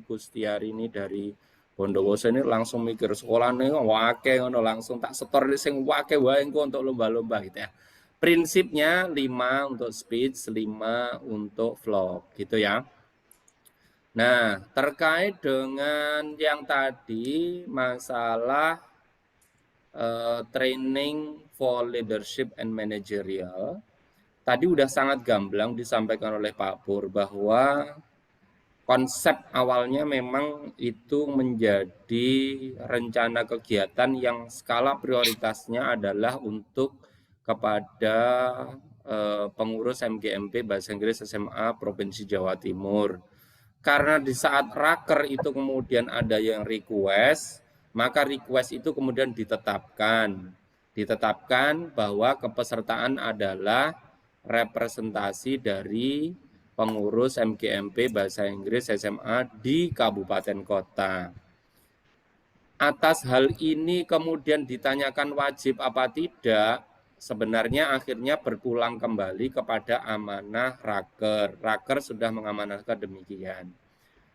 Kustiari ini dari Bondowoso ini langsung mikir sekolah nih wake ngono langsung tak setor sing wake wae engko untuk lomba-lomba gitu ya. Prinsipnya 5 untuk speech, 5 untuk vlog gitu ya. Nah, terkait dengan yang tadi masalah training for leadership and managerial, tadi udah sangat gamblang disampaikan oleh Pak Pur bahwa konsep awalnya memang itu menjadi rencana kegiatan yang skala prioritasnya adalah untuk kepada pengurus MGMP Bahasa Inggris SMA Provinsi Jawa Timur. Karena di saat raker itu kemudian ada yang request, maka request itu kemudian ditetapkan bahwa kepesertaan adalah representasi dari pengurus MGMP Bahasa Inggris SMA di kabupaten kota. Atas hal ini kemudian ditanyakan wajib apa tidak, sebenarnya akhirnya berpulang kembali kepada amanah raker. Raker sudah mengamanahkan demikian.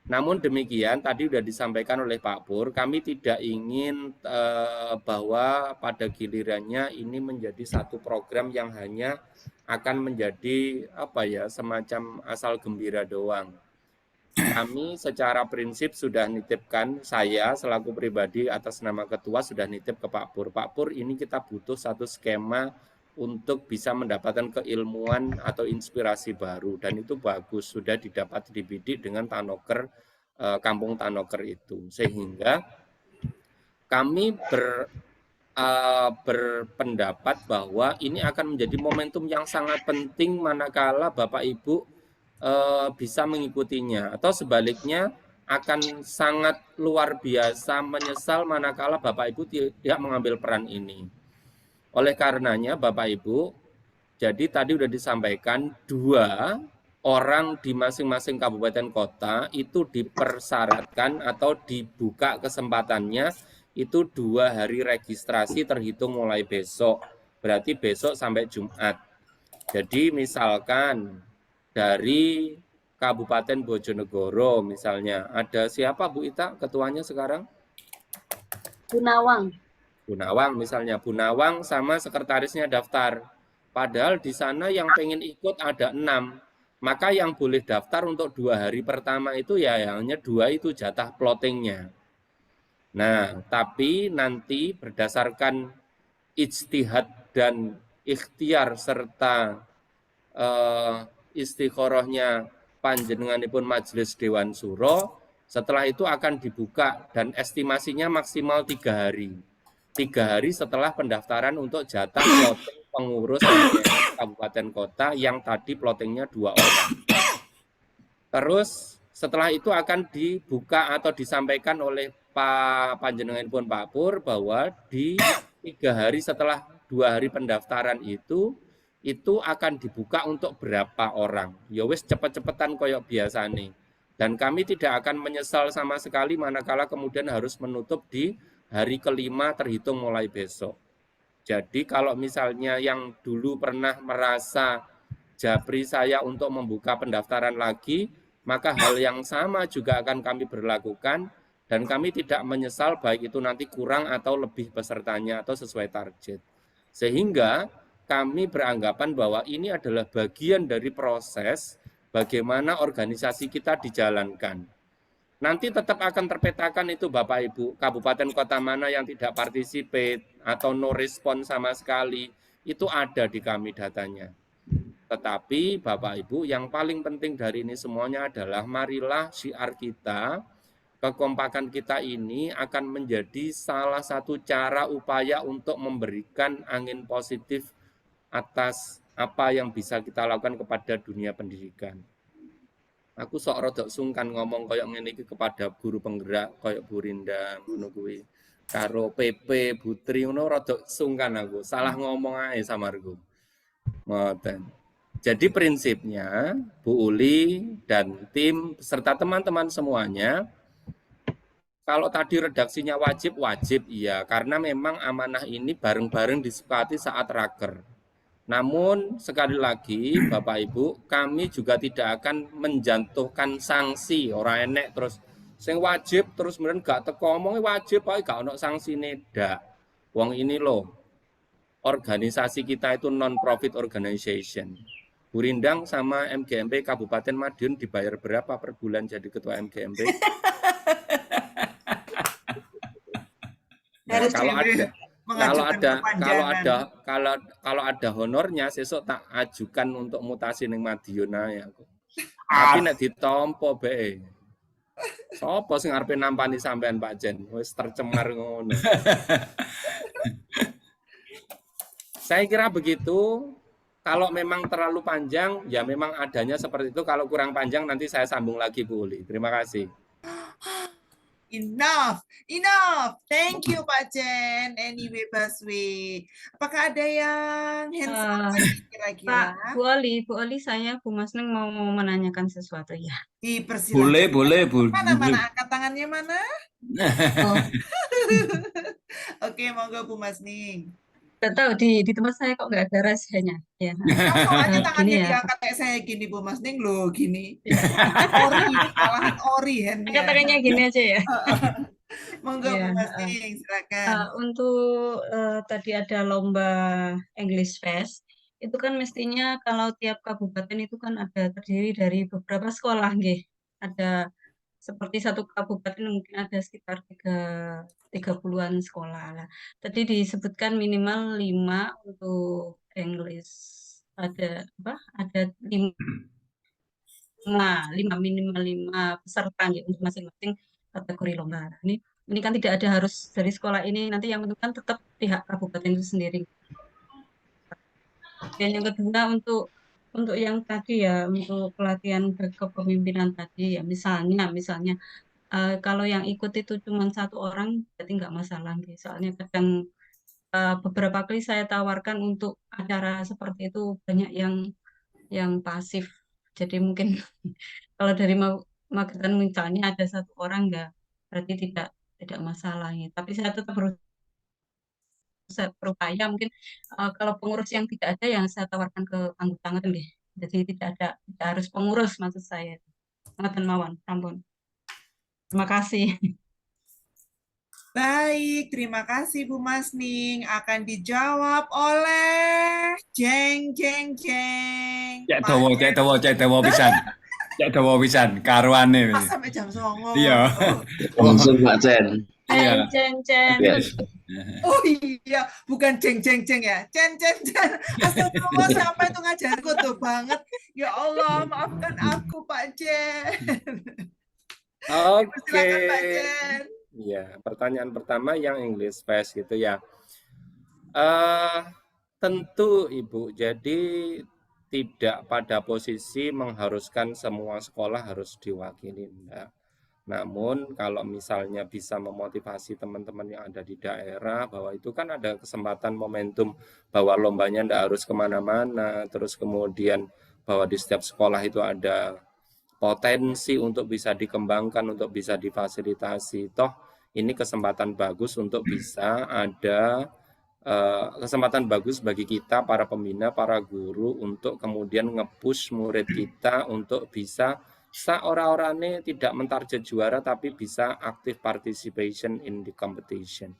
Namun demikian tadi sudah disampaikan oleh Pak Pur, kami tidak ingin bahwa pada gilirannya ini menjadi satu program yang hanya akan menjadi semacam asal gembira doang. Kami secara prinsip sudah nitipkan, saya selaku pribadi atas nama ketua sudah nitip ke Pak Pur. Pak Pur, ini kita butuh satu skema untuk bisa mendapatkan keilmuan atau inspirasi baru, dan itu bagus, sudah didapat dibidik dengan Tanoker, Kampung Tanoker itu, sehingga kami berpendapat bahwa ini akan menjadi momentum yang sangat penting manakala Bapak Ibu bisa mengikutinya, atau sebaliknya akan sangat luar biasa menyesal manakala Bapak Ibu tidak mengambil peran ini. Oleh karenanya Bapak Ibu, jadi tadi sudah disampaikan 2 orang di masing-masing kabupaten kota itu dipersyaratkan atau dibuka kesempatannya itu 2 hari registrasi terhitung mulai besok, berarti besok sampai Jumat. Jadi misalkan dari Kabupaten Bojonegoro misalnya, ada siapa Bu Ita ketuanya sekarang? Bunawang. Bunawang misalnya, Bunawang sama sekretarisnya daftar. Padahal di sana yang pengen ikut ada 6. Maka yang boleh daftar untuk 2 hari pertama itu ya hanya 2 itu jatah plottingnya. Nah, tapi nanti berdasarkan ijtihad dan ikhtiar serta istikharahnya panjenenganipun Majelis Dewan Suro, setelah itu akan dibuka dan estimasinya maksimal 3 hari. 3 hari setelah pendaftaran untuk jatah plotting pengurus kabupaten kota yang tadi plottingnya 2 orang. Terus setelah itu akan dibuka atau disampaikan oleh Pak panjenenganipun Pak Pur bahwa di 3 hari setelah 2 hari pendaftaran itu akan dibuka untuk berapa orang. Ya wis cepet-cepetan koyok biasa nih. Dan kami tidak akan menyesal sama sekali manakala kemudian harus menutup di hari kelima terhitung mulai besok. Jadi kalau misalnya yang dulu pernah merasa japri saya untuk membuka pendaftaran lagi, maka hal yang sama juga akan kami berlakukan dan kami tidak menyesal baik itu nanti kurang atau lebih pesertanya atau sesuai target. Sehingga kami beranggapan bahwa ini adalah bagian dari proses bagaimana organisasi kita dijalankan. Nanti tetap akan terpetakan itu Bapak Ibu, kabupaten kota mana yang tidak participate atau no respon sama sekali, itu ada di kami datanya. Tetapi Bapak Ibu, yang paling penting dari ini semuanya adalah marilah syiar kita, kekompakan kita ini akan menjadi salah satu cara upaya untuk memberikan angin positif atas apa yang bisa kita lakukan kepada dunia pendidikan. Aku sok rodok sungkan ngomong koyok ngene iki kepada guru penggerak koyok Bu Rinda ngono kuwi. Karo PP Putri ngono rodok sungkan aku. Salah ngomong ae samarku. Ngoten. Jadi prinsipnya Bu Uli dan tim serta teman-teman semuanya, kalau tadi redaksinya wajib iya, karena memang amanah ini bareng-bareng disepakati saat raker. Namun sekali lagi Bapak Ibu, kami juga tidak akan menjatuhkan sanksi orang enek terus sing wajib terus kemudian gak teko omong wajib ae gak ono sangsine ndak. Wong ini loh, organisasi kita itu non-profit organization. Bu Rindang sama MGMP Kabupaten Madiun dibayar berapa per bulan jadi ketua MGMP? Nah, kalau ada honornya sesuk tak ajukan untuk mutasi ning Madiun ae aku. Tapi nek ditampa bae. Sopo sing arepe nampani sampean Pak Jen? Wis tercemar ngono. Saya kira begitu. Kalau memang terlalu panjang, ya memang adanya seperti itu. Kalau kurang panjang, nanti saya sambung lagi, Bu Uli. Terima kasih. Enough. Thank you, Pak Jen. Anyway, Baswi. Apakah ada yang hands up lagi kira-kira? Pak, Bu Oli, saya Bu Mas Neng mau menanyakan sesuatu ya. Dipersilakan. Boleh, Bu. Mana angkat tangannya mana? Oh. Oke, monggo Bu Mas Ning. Nggak tahu di tempat saya kok nggak ada rahasianya ya. Langsung aja tangannya Gini ya. diangkat kayak saya gini Bu Mas Ning loh gini. Ori, kalahan ori handnya. Angkat tangannya gini aja ya. Monggo Ya, Bu Mas Ning, silakan. Untuk tadi ada lomba English Fest, itu kan mestinya kalau tiap kabupaten itu kan ada terdiri dari beberapa sekolah, nggih. Ada seperti satu kabupaten mungkin ada sekitar 30-an sekolah lah. Tadi disebutkan minimal 5 untuk English. Ada apa? Ada 5 minimal 5 peserta gitu untuk masing-masing kategori lomba. Ini kan tidak ada harus dari sekolah ini, nanti yang menentukan tetap pihak kabupaten itu sendiri. Dan yang kedua untuk yang tadi ya, untuk pelatihan kepemimpinan tadi ya, misalnya kalau yang ikut itu cuma 1 orang berarti nggak masalah. Soalnya kadang beberapa kali saya tawarkan untuk acara seperti itu banyak yang pasif. Jadi mungkin kalau dari Magetan misalnya ada 1 orang nggak berarti tidak masalah ya. Tapi saya tetap berupaya mungkin kalau pengurus yang tidak ada yang saya tawarkan ke anggota deh. Jadi tidak harus pengurus maksud saya. Ngaten mawon, ampun. Terima kasih. Baik, terima kasih Bu Mas Ning. Akan dijawab oleh Jeng. Cek dawa pisan. Cek dawa pisan karuane. Pas sampai jam 09.00. Iya. Langsung Pak Jen. Iya. Ceng. Oh iya, bukan Jeng ya. Cen. Astagfirullah, siapa itu ngajar tuh banget. Ya Allah, maafkan aku Pak Jen. Oke. Silakan Pak Jen. Ya, pertanyaan pertama yang English Fest gitu ya. Tentu Ibu, jadi tidak pada posisi mengharuskan semua sekolah harus diwakili, enggak. Namun kalau misalnya bisa memotivasi teman-teman yang ada di daerah bahwa itu kan ada kesempatan momentum bahwa lombanya enggak harus kemana-mana, terus kemudian bahwa di setiap sekolah itu ada potensi untuk bisa dikembangkan, untuk bisa difasilitasi. Toh ini kesempatan bagus untuk bisa ada kesempatan bagus bagi kita, para pembina, para guru, untuk kemudian nge-push murid kita untuk bisa seorang-orangnya tidak mentarget juara, tapi bisa active participation in the competition.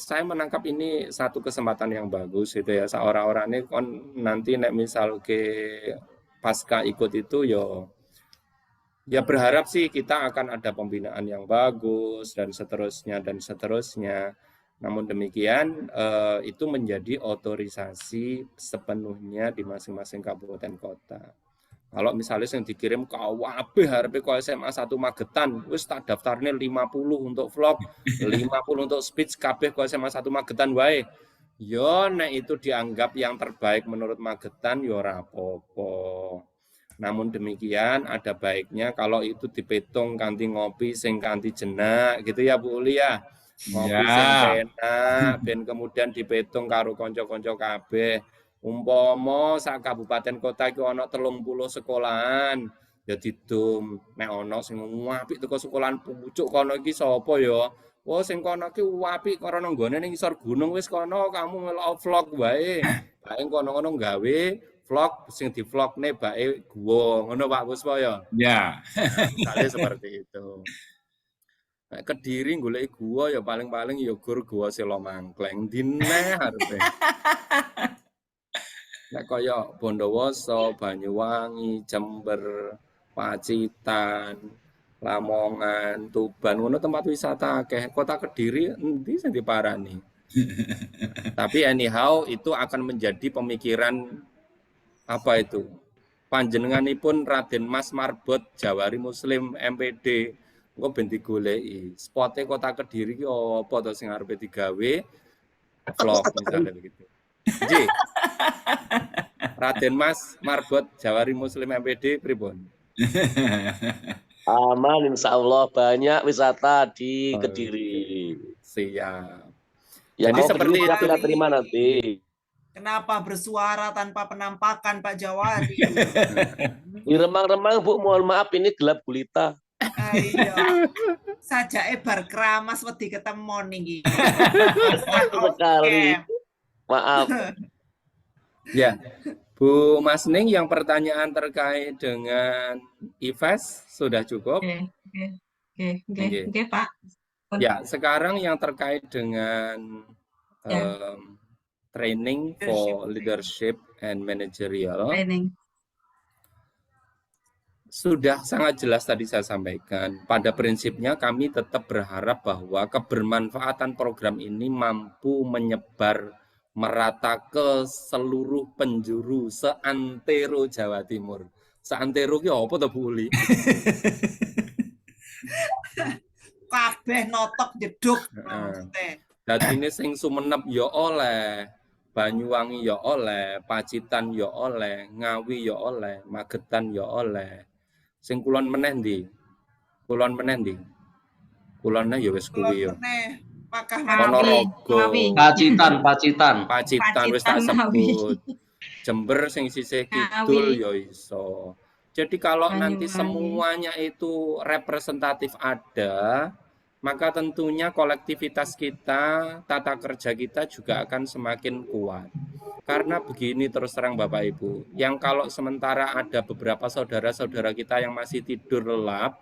Saya menangkap ini satu kesempatan yang bagus gitu ya. Seorang-orangnya nanti nek misal ke pasca ikut itu ya berharap sih kita akan ada pembinaan yang bagus dan seterusnya dan seterusnya. Namun demikian itu menjadi otorisasi sepenuhnya di masing-masing kabupaten kota. Kalau misalnya yang dikirim ke AWB harap ke SMA 1 Magetan, wis tak daftarnya 50 untuk vlog, 50 untuk speech, kabeh ke SMA 1 Magetan wae. Yo nek itu dianggap yang terbaik menurut Magetan yo ora apa-apa. Namun demikian ada baiknya kalau itu dipetung kanthi ngopi sing kanthi jenak gitu ya Bu Uli ya. Ngopi sing enak ben kemudian dipetung karo kanca-kanca kabeh. Umpama sak kabupaten kota iki ana 30 sekolahan ya didum nek ana sing apik teko sekolahan pucuk kono iki sapa ya? Oh sing kono iki apik karena nggone ning isor gunung wis kono kamu melok vlog wae. Bae kono-kono gawe vlog sing di-vlogne bae guwa. Ngono Pak Puspa ya? Ya. Misalnya seperti itu. Nek Kediri golek guwa ya paling-paling ya gur guwa Selo Mangkleng dineh arepe. Nek kaya Bondowoso, Banyuwangi, Jember, Pacitan, Lamongan, Tuban, ngono tempat wisata akeh. Kota Kediri endi sing diparani. Tapi anyhow itu akan menjadi pemikiran apa itu? Panjenenganipun Raden Mas Marbot Jawari Muslim MPD. Engko ben digoleki. Spote Kota Kediri ki apa to sing arepe digawe vlog misalnya begitu. Nggih. Raden Mas Marbot Jawari Muslim MPD pripun? Aman insya Allah banyak wisata di Kediri. Siap. Yang Jadi mau seperti Kediri itu. kita terima nanti. Kenapa bersuara tanpa penampakan Pak Jawari? Di remang-remang Bu, mohon maaf ini gelap gulita. Ayo. Saja bar keramas wedi ketemu niki. Sekali. Maaf. Ya. Bu Mas Ning, yang pertanyaan terkait dengan IFES sudah cukup? Oke, Pak. Ya, sekarang yang terkait dengan training for leadership and managerial. Training. Sudah sangat jelas tadi saya sampaikan. Pada prinsipnya kami tetap berharap bahwa kebermanfaatan program ini mampu menyebar merata ke seluruh penjuru seantero Jawa Timur. Seantero ki apa to Bu Uli? Kabeh notok jeduk maksudnya. Dadi ini sing Sumenep ya oleh, Banyuwangi ya oleh, Pacitan ya oleh, Ngawi ya oleh, Magetan ya oleh. Sing kulon meneh ndi? Kulon meneh ndi? Kulonnya ya wis kuwi ya. Ponorogo, Pacitan wis tak sebut. Jember sing sisih kidul ya iso. Jadi kalau nanti semuanya itu representatif ada, maka tentunya kolektivitas kita, tata kerja kita juga akan semakin kuat. Karena begini terus terang Bapak Ibu, yang kalau sementara ada beberapa saudara-saudara kita yang masih tidur lelap,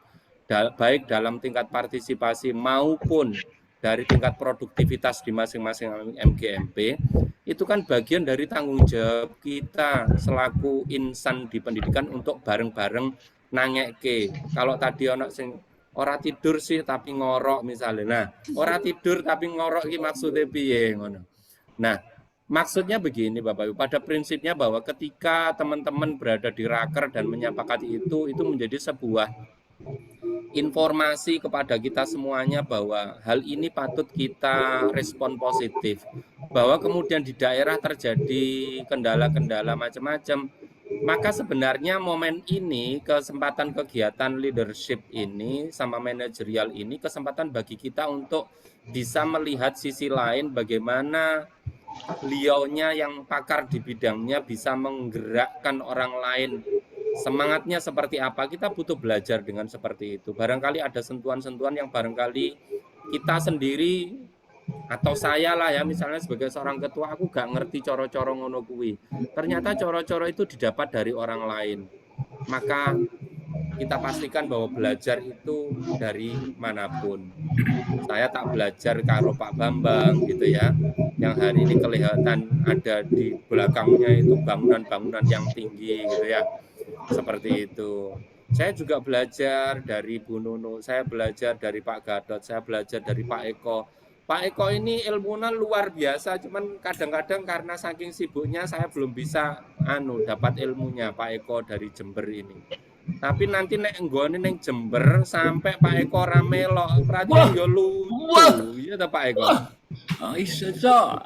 baik dalam tingkat partisipasi maupun dari tingkat produktivitas di masing-masing MGMP, itu kan bagian dari tanggung jawab kita selaku insan di pendidikan untuk bareng-bareng nangeke. Kalau tadi ono sing ora tidur sih tapi ngorok misalnya. Nah, ora tidur tapi ngorok iki maksudnya piye ngono. Nah, maksudnya begini Bapak Ibu, pada prinsipnya bahwa ketika teman-teman berada di raker dan menyepakati itu menjadi sebuah informasi kepada kita semuanya bahwa hal ini patut kita respon positif. Bahwa kemudian di daerah terjadi kendala-kendala macam-macam, maka sebenarnya momen ini, kesempatan kegiatan leadership ini sama manajerial ini, kesempatan bagi kita untuk bisa melihat sisi lain bagaimana beliaunya yang pakar di bidangnya bisa menggerakkan orang lain. Semangatnya seperti apa, kita butuh belajar dengan seperti itu. Barangkali ada sentuhan-sentuhan yang barangkali kita sendiri atau saya lah ya, misalnya sebagai seorang ketua, aku gak ngerti coro-coro ngono kuwi. Ternyata coro-coro itu didapat dari orang lain. Maka kita pastikan bahwa belajar itu dari manapun. Saya tak belajar karo Pak Bambang gitu ya, yang hari ini kelihatan ada di belakangnya itu bangunan-bangunan yang tinggi gitu ya. Seperti itu. Saya juga belajar dari Bu Nunu, saya belajar dari Pak Gatot, saya belajar dari Pak Eko. Pak Eko ini ilmunya luar biasa, cuman kadang-kadang karena saking sibuknya saya belum bisa dapat ilmunya Pak Eko dari Jember ini. Tapi nanti nek nggone ning Jember sampai Pak Eko ora melok, perhatian yo lucu. Iya ta Pak Eko? Oh, iso.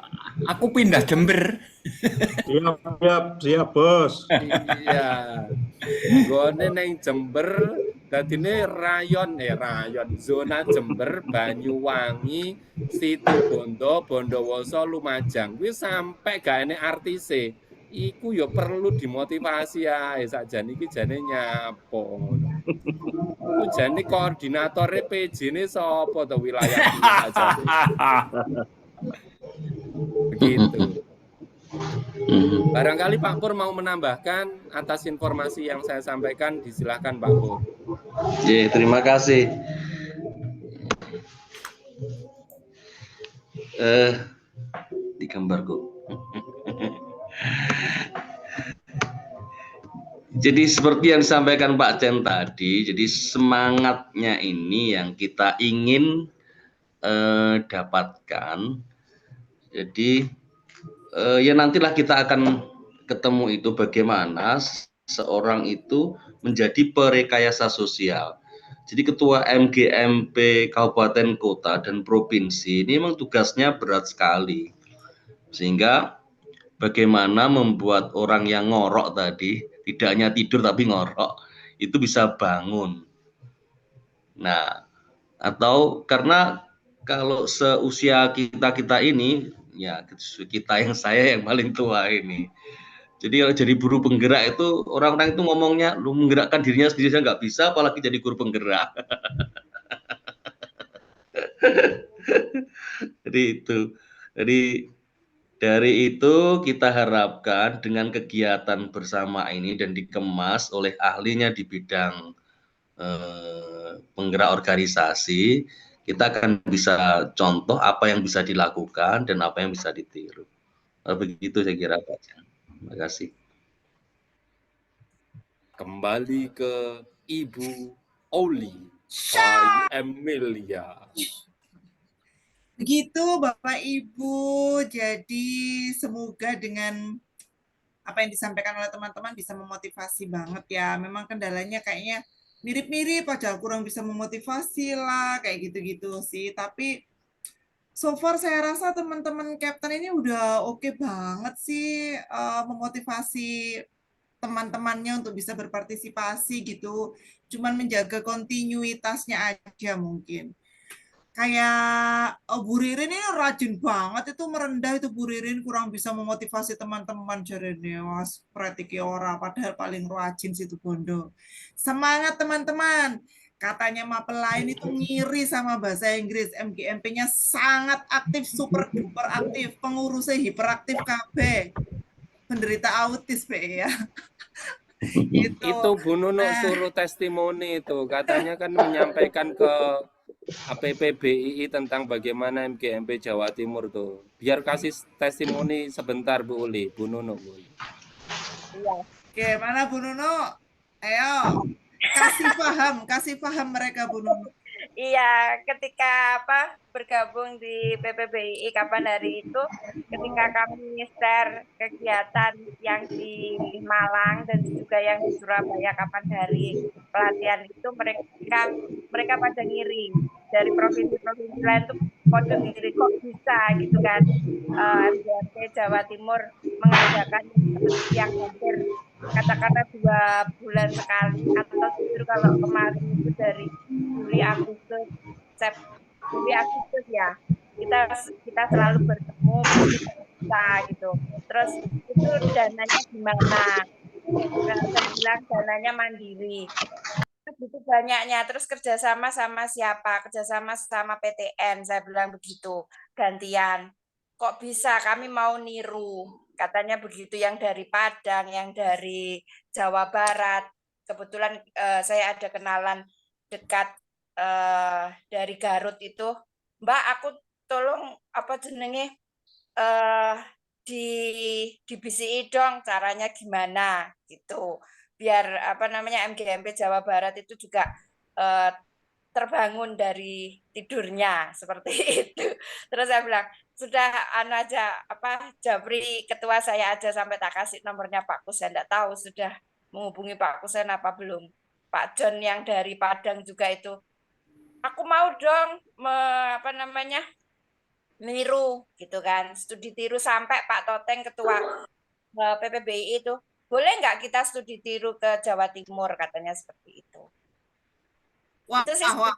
Aku pindah Jember. Siap, Bos. Iya. Nggone ning Jember dadine rayon zona Jember, Banyuwangi, Situbondo, Bondowoso, Lumajang. Kuwi sampai gak enek artise. Iku ya perlu dimotivasi ae sakjane iki jane nyapo ngono. Iku jane koordinatore PJ-ne sapa to wilayah iki sakjane. Begitu. Barangkali Pak Pur mau menambahkan atas informasi yang saya sampaikan, disilahkan Pak Pur. Terima kasih. Di gambarku. Jadi seperti yang disampaikan Pak Chen tadi, jadi semangatnya ini yang kita ingin dapatkan. Jadi ya nantilah kita akan ketemu itu bagaimana seorang itu menjadi perekayasa sosial. Jadi ketua MGMP Kabupaten Kota dan Provinsi ini memang tugasnya berat sekali. Sehingga bagaimana membuat orang yang ngorok tadi, tidak hanya tidur tapi ngorok, itu bisa bangun. Nah, atau karena kalau seusia kita ini, ya kita yang saya yang paling tua ini. Jadi kalau jadi guru penggerak itu orang-orang itu ngomongnya lu menggerakkan dirinya sendiri saja nggak bisa, apalagi jadi guru penggerak. Jadi itu. Jadi dari itu kita harapkan dengan kegiatan bersama ini dan dikemas oleh ahlinya di bidang penggerak organisasi, kita akan bisa contoh apa yang bisa dilakukan dan apa yang bisa ditiru. Begitu saya kira Pak. Terima kasih. Kembali ke Ibu Oli Emilia. Begitu Bapak Ibu, jadi semoga dengan apa yang disampaikan oleh teman-teman bisa memotivasi banget ya. Memang kendalanya kayaknya mirip-mirip aja, kurang bisa memotivasi lah, kayak gitu-gitu sih. Tapi so far saya rasa teman-teman Captain ini udah oke banget sih memotivasi teman-temannya untuk bisa berpartisipasi gitu. Cuman menjaga kontinuitasnya aja mungkin. Kayak Bu Ririn ini rajin banget itu merendah itu Bu Ririn kurang bisa memotivasi teman-teman jarene was pratiki ora padahal paling rajin situ Bondo. Semangat teman-teman. Katanya mapel lain itu ngiri sama bahasa Inggris. MGMP-nya sangat aktif, super duper aktif, pengurusnya hiperaktif KB. Penderita autis ya. Gitu. Itu Bu Nunu suruh testimoni itu, katanya kan menyampaikan ke APPBII tentang bagaimana MGMP Jawa Timur tuh. Biar kasih testimoni sebentar Bu Uli, Bu Nunu. Iya. Oke, mana Bu Nunu? Ayo, kasih paham mereka Bu Nunu. Iya, ketika bergabung di PPBI kapan hari itu, ketika kami share kegiatan yang di Malang dan juga yang di Surabaya kapan hari pelatihan itu mereka pada ngiri dari provinsi-provinsi lain tuh pada ngiri kok bisa gitu kan MGMP Jawa Timur mengadakan yang hampir katakanlah 2 bulan sekali atau justru kalau kemarin itu dari Juli Agustus ya kita selalu bertemu kita gitu. Terus itu dananya gimana? Saya bilang dananya mandiri. Begitu banyaknya. Terus kerjasama sama siapa? Kerjasama sama PTN. Saya bilang begitu. Gantian. Kok bisa? Kami mau niru. Katanya begitu, yang dari Padang, yang dari Jawa Barat. Kebetulan saya ada kenalan dekat dari Garut itu. Mbak, aku tolong di BCI dong, caranya gimana gitu. biar apa namanya MGMP Jawa Barat itu juga terbangun dari tidurnya seperti itu. Terus saya bilang, sudah aja apa Japri ketua saya aja sampai tak kasih nomornya Pak Kusen, enggak tahu sudah menghubungi Pak Kusen apa belum. Pak John yang dari Padang juga itu. Aku mau dong apa namanya? Niru gitu kan. Studi tiru sampai Pak Toteng ketua PPBI itu. Boleh nggak kita studi tiru ke Jawa Timur katanya seperti itu. Wah, Itu sih wah.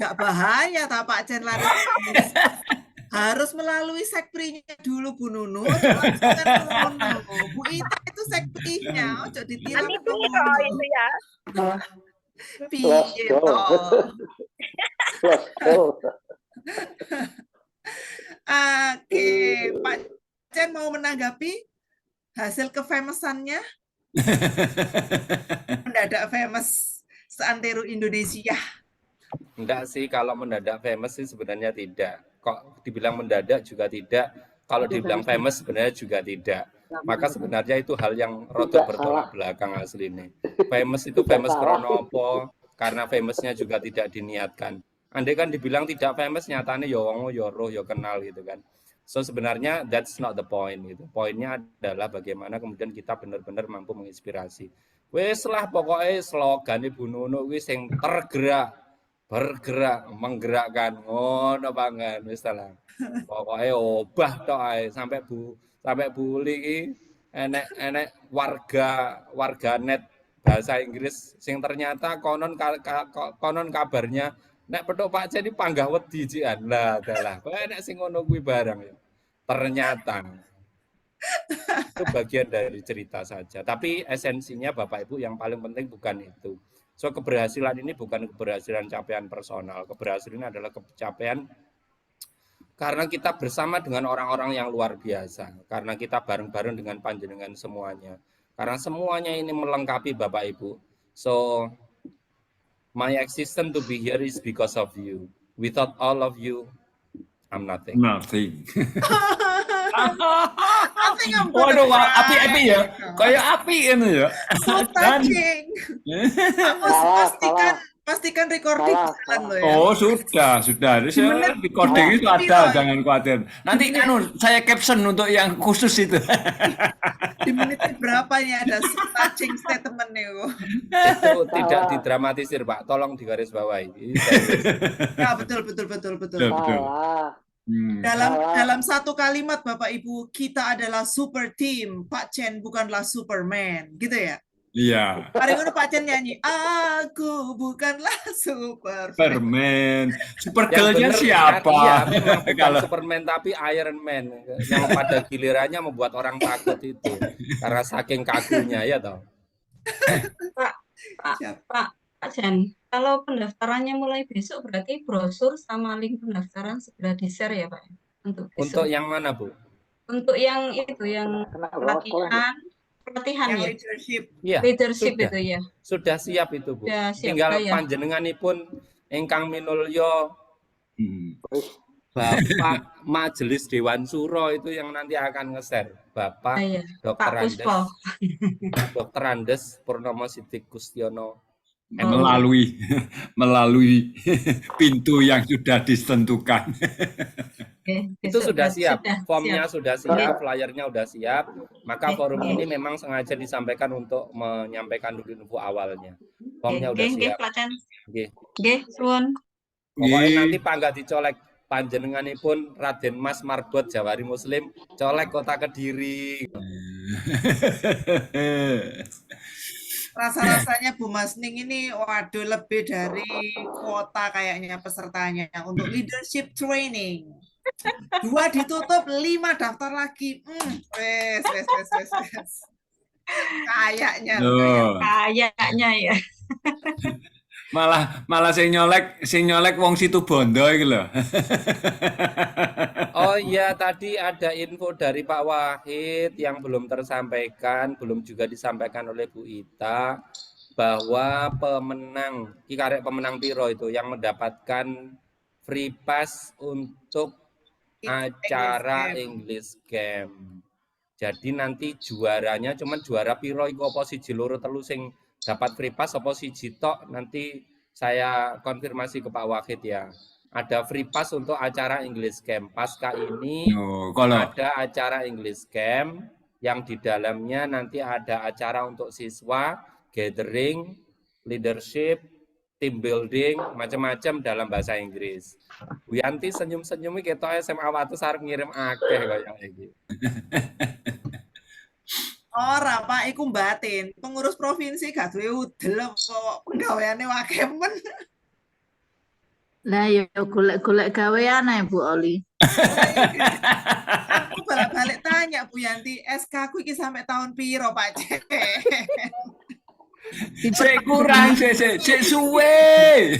Gak bahaya tak Pak Jen Laris harus melalui sekprinya dulu Bu Nunu. Bu Ita itu sekprinya, ojo ditilang itu ya. Piye Oke, Pak Jen mau menanggapi hasil kefamousannya? Mendadak famous seantero Indonesia. Enggak sih, kalau mendadak famous sih sebenarnya tidak. Kok dibilang mendadak juga tidak. Kalau dibilang famous sebenarnya juga tidak. Maka sebenarnya itu hal yang rotok bertolak belakang asli ini. Famous itu famous karena apa? Karena famousnya juga tidak diniatkan. Andai kan dibilang tidak famous, nyatanya ya wong ya roh ya kenal gitu kan. So sebenarnya that's not the point gitu. Poinnya adalah bagaimana kemudian kita benar-benar mampu menginspirasi. Wes lah pokoknya slogan Ibu Nunu wis sing bergerak, menggerakkan, ngono banget wis lah. Pokoknya obah tok ae sampai buli iki enek warga net bahasa Inggris sing ternyata konon kabarnya nek petuk Pak Jen iki panggah wedi jian. Lah dalah, kok enek sing ngono kuwi barang ya. Ternyata itu bagian dari cerita saja. Tapi esensinya Bapak Ibu yang paling penting bukan itu. So keberhasilan ini bukan keberhasilan capaian personal. Keberhasilan adalah capaian karena kita bersama dengan orang-orang yang luar biasa. Karena kita bareng-bareng dengan panjenengan semuanya. Karena semuanya ini melengkapi Bapak Ibu. So my existence to be here is because of you. Without all of you, I'm nothing. Nothing. Waduh, api-api ya. Kayak api ini ya. So touching. Pastikan recording jalan loh ya. Oh, sudah. Recording itu ada, jangan khawatir. Nanti saya caption untuk yang khusus itu. Di menit berapa ya ada so touching statement nih. Itu tidak didramatisir, Pak. Tolong digarisbawahi. Ya, betul. Dalam satu kalimat Bapak Ibu, kita adalah super team. Pak Chen bukanlah Superman, gitu ya? Iya. Hari ini Pak Chen nyanyi, aku bukanlah Superman. Supergirl-nya siapa? Iya, memang bukan Superman tapi Iron Man yang pada gilirannya membuat orang takut itu karena saking kagumnya ya toh. Pak Chen, kalau pendaftarannya mulai besok berarti brosur sama link pendaftaran segera di-share ya Pak? Untuk yang mana Bu? Untuk yang itu, yang pelatihan yang ya? Leadership sudah. Itu ya? Sudah siap itu Bu. Sudah siap, tinggal panjenenganipun ingkang minulya Bapak Majelis Dewan Suro itu yang nanti akan nge-share. Bapak Dr. Andes Purnomo Sidik Kustiono. Melalui pintu yang sudah ditentukan. Itu sudah siap, formnya sudah siap, flyernya sudah siap. Maka forum ini memang sengaja disampaikan untuk menyampaikan dulu info awalnya. Formnya sudah siap. Pokoknya nanti panggah dicolek panjenenganipun Raden Mas Marbot Jawari Muslim, colek Kota Kediri. Rasa-rasanya Bu Masning ini waduh lebih dari kuota kayaknya pesertanya untuk leadership training. 2 ditutup, 5 daftar lagi. Wes. Kayaknya ya. Malah sing nyolek wong Situbondo iki lho. Oh iya, tadi ada info dari Pak Wahid yang belum tersampaikan, belum juga disampaikan oleh Bu Ita, bahwa pemenang piro itu yang mendapatkan free pass untuk acara English Camp. Jadi nanti juaranya cuman juara piro iku apa siji loro telu sing dapat free pass apa siji tok, nanti saya konfirmasi ke Pak Wahid ya. Ada free pass untuk acara English Camp. Pasca ini Oh, kalau ada acara English Camp yang di dalamnya nanti ada acara untuk siswa, gathering, leadership, team building, macam-macam dalam bahasa Inggris. Bu Yanti senyum-senyum iki ketok SMA Wates arep ngirim akeh kaya iki. Ora, Pak, iku batin. Pengurus provinsi gak duwe udel kok penggaweane akeh men. Lah ya golek-golek gawean ae Bu Oli. Aku balik tanya Bu Yanti, SK ku iki sampai tahun piro, Pak Cek? Sik kurang, sik suwe.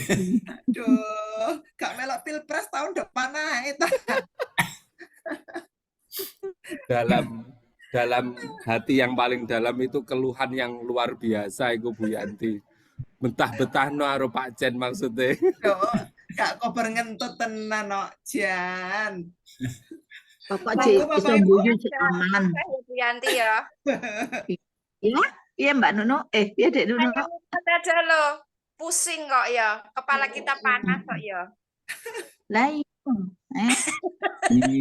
Aduh, gak melok pilpres tahun depan ae ta. Dalam hati yang paling dalam itu keluhan yang luar biasa itu Bu Yanti. Betah-betahno karo Pak Jen maksudnya. Gak kober ngentut tenan kok, Jan. Bapak Cik iso guyu aman. Bu Yanti ya. Ya, iya Mbak Nuno. Iya Dek Nuno. Aja lo, pusing kok ya. Kepala kita panas kok ya. Lah iya.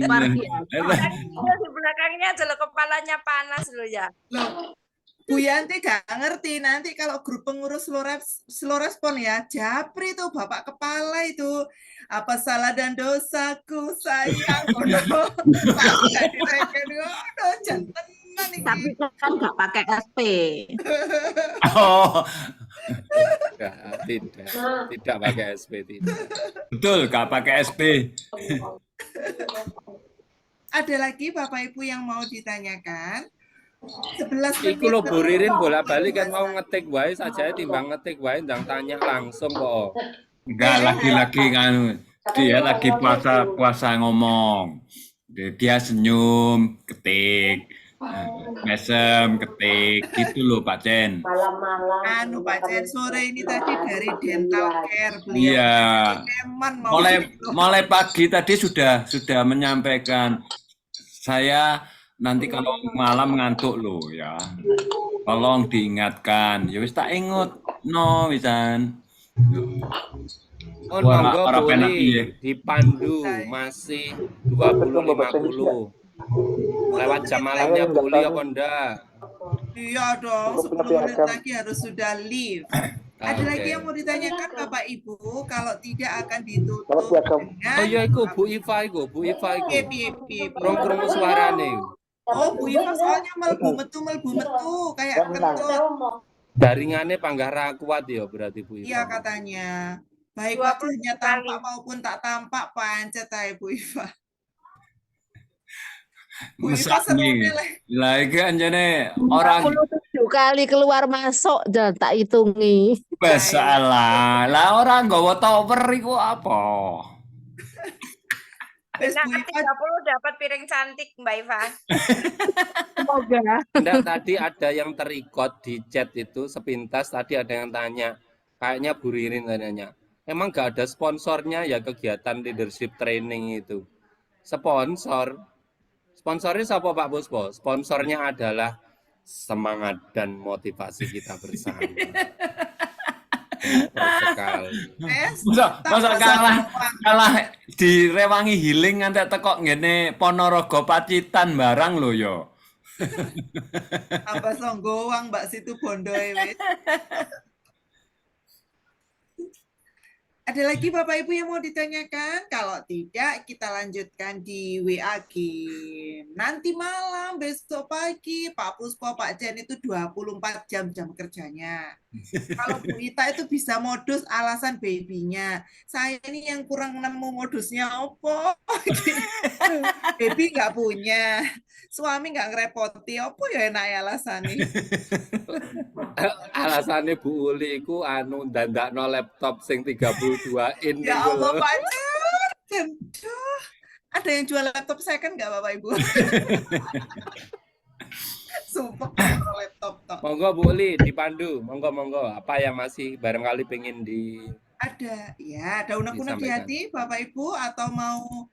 Luar biasa. Di belakangnya aja lo kepalanya panas lo ya. Loh, Bu Yanti gak ngerti nanti kalau grup pengurus slow respon ya, japri tuh Bapak Kepala itu. Apa salah dan dosaku sayang. Tapi kan gak pakai SP. Oh, tidak pakai SP tidak. betul, gak pakai SP. Ada lagi Bapak Ibu yang mau ditanyakan? 11 Iku lo Bu Ririn bolak-balik kan mau ngetik wae saja timbang ngetik wae ndang tanya langsung kok. Enggak, lagi-lagi kan dia lagi puasa ngomong. Dia senyum, ketik, mesem, ketik, gitu loh Pak Jen. Anu Pak Jen, sore ini tadi dari Dental Care. Iya. Mau Mulai pagi tadi sudah menyampaikan, saya nanti kalau malam ngantuk loh ya. Tolong diingatkan. Ya wis tak ingat no wisan. Monggo boleh dipandu masih 20.50. Lewat jam malamnya boleh apa enggak? Iya dong, 10 menit lagi harus sudah leave. Ada lagi yang mau ditanyakan Bapak Ibu? Kalau tidak akan ditutup dengan... Oh iya iku Bu Iva iku. Krung-krung suarane. Oh Bu Iva soalnya melbu metu kayak kentut. Jaringannya panggara kuat ya berarti Bu Iva. Iya katanya. Baik waktunya tampak maupun tak tampak pancet ae Bu Iva. Bu Iva seru lah iki anjane orang 27 kali keluar masuk dan tak hitungi. Masalah. Lah orang nggawa tower iku apa? Nah, 30 dapat piring cantik Mbak Iva. Semoga. Enggak, tadi ada yang terikot di chat itu sepintas tadi ada yang tanya. Kayaknya Bu Ririn tanya. Emang nggak ada sponsornya ya kegiatan leadership training itu? Sponsornya siapa Pak Buspo? Sponsornya adalah semangat dan motivasi kita bersama. Masa kalah direwangi healing nganti teko ngene Ponorogo Pacitan barang lho yo. Tambah songgowang Mbak Situ Bondo wis. Ada lagi Bapak Ibu yang mau ditanyakan? Kalau tidak, kita lanjutkan di WA Game. Nanti malam, besok pagi, Pak Puspo, Pak Jen itu 24 jam kerjanya. Kalau Bu Ita itu bisa modus alasan babynya. Saya ini yang kurang nemu modusnya apa? Baby nggak punya. Suami nggak ngerepoti. Apa ya enak alasannya? Alasannya Bu Uli iku anu ndandakno laptop sing 32 in. Ya Allah Pak Jen. Ada yang jual laptop second nggak Bapak Ibu? Sumpah laptop toh. Monggo Bu Uli dipandu, monggo. Apa yang masih barangkali pengen di ada ya, ada unek-unek di hati Bapak Ibu atau mau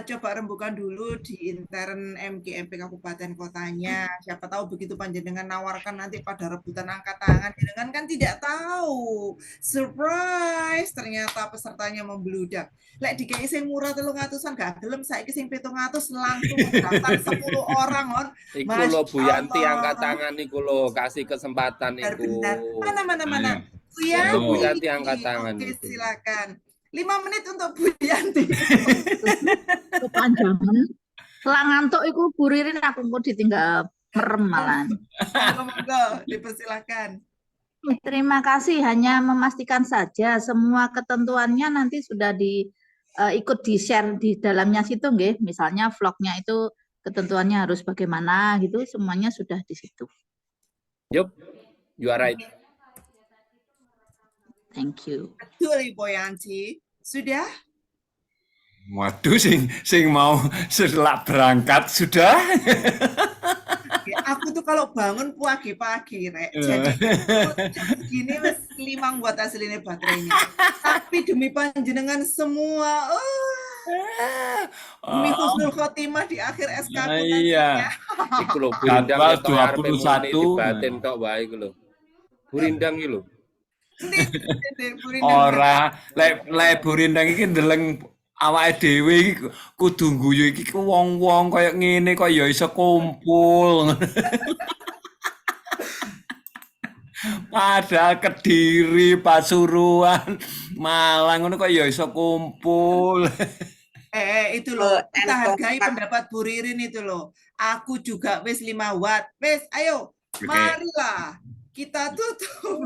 coba rembukan dulu di intern MGMP kabupaten kotanya. Siapa tahu begitu panjenengan nawarkan nanti pada rebutan angkat tangan, jenengan kan tidak tahu. Surprise, ternyata pesertanya membludak. Lek dikei sing murah 300-an gak gelem, saiki sing 700 langsung mendaftar 10 orang on. Iku lo Bu Masya Yanti angkat Allah. tangan iku lo, kasih kesempatan Benar-benar. iku. Mana. Bu Itu Bu Yanti. Yanti angkat tangan Oke, itu. silakan. 5 menit untuk Bu Yanti. Kepanjangan. Setelah ngantuk iku Bu Ririn aku mau ditinggal merem malah. Monggo, dipersilakan. Terima kasih, hanya memastikan saja semua ketentuannya nanti sudah ikut di-share di dalamnya situ nggih. Misalnya vlognya itu ketentuannya harus bagaimana gitu, semuanya sudah di situ. Yup, you are right. Thank you. Betul Ibu Yanti. Sudah? Waduh, sing mau setelah berangkat sudah. Aku tuh kalau bangun pagi-pagi, Rek. Jadi gini wes limang buat aslinya baterainya. Tapi demi panjenengan semua, demi husnul khotimah di akhir SK ku Iya. Iku lo burindang Jadwal ketok arep 21. di batin tok wae iku lo. Burindang iki lo. Ora, lek burindang iki ndeleng awake dhewe iki kudu guyu iki ku wong-wong kaya ngene kok ya iso kumpul. Padahal Kediri, Pasuruan, Malang ngono kok ya iso kumpul. Itu loh, kita hargai pendapat Bu Ririn itu loh. Aku juga wis 5 watt. Wis, ayo, marilah kita tutup.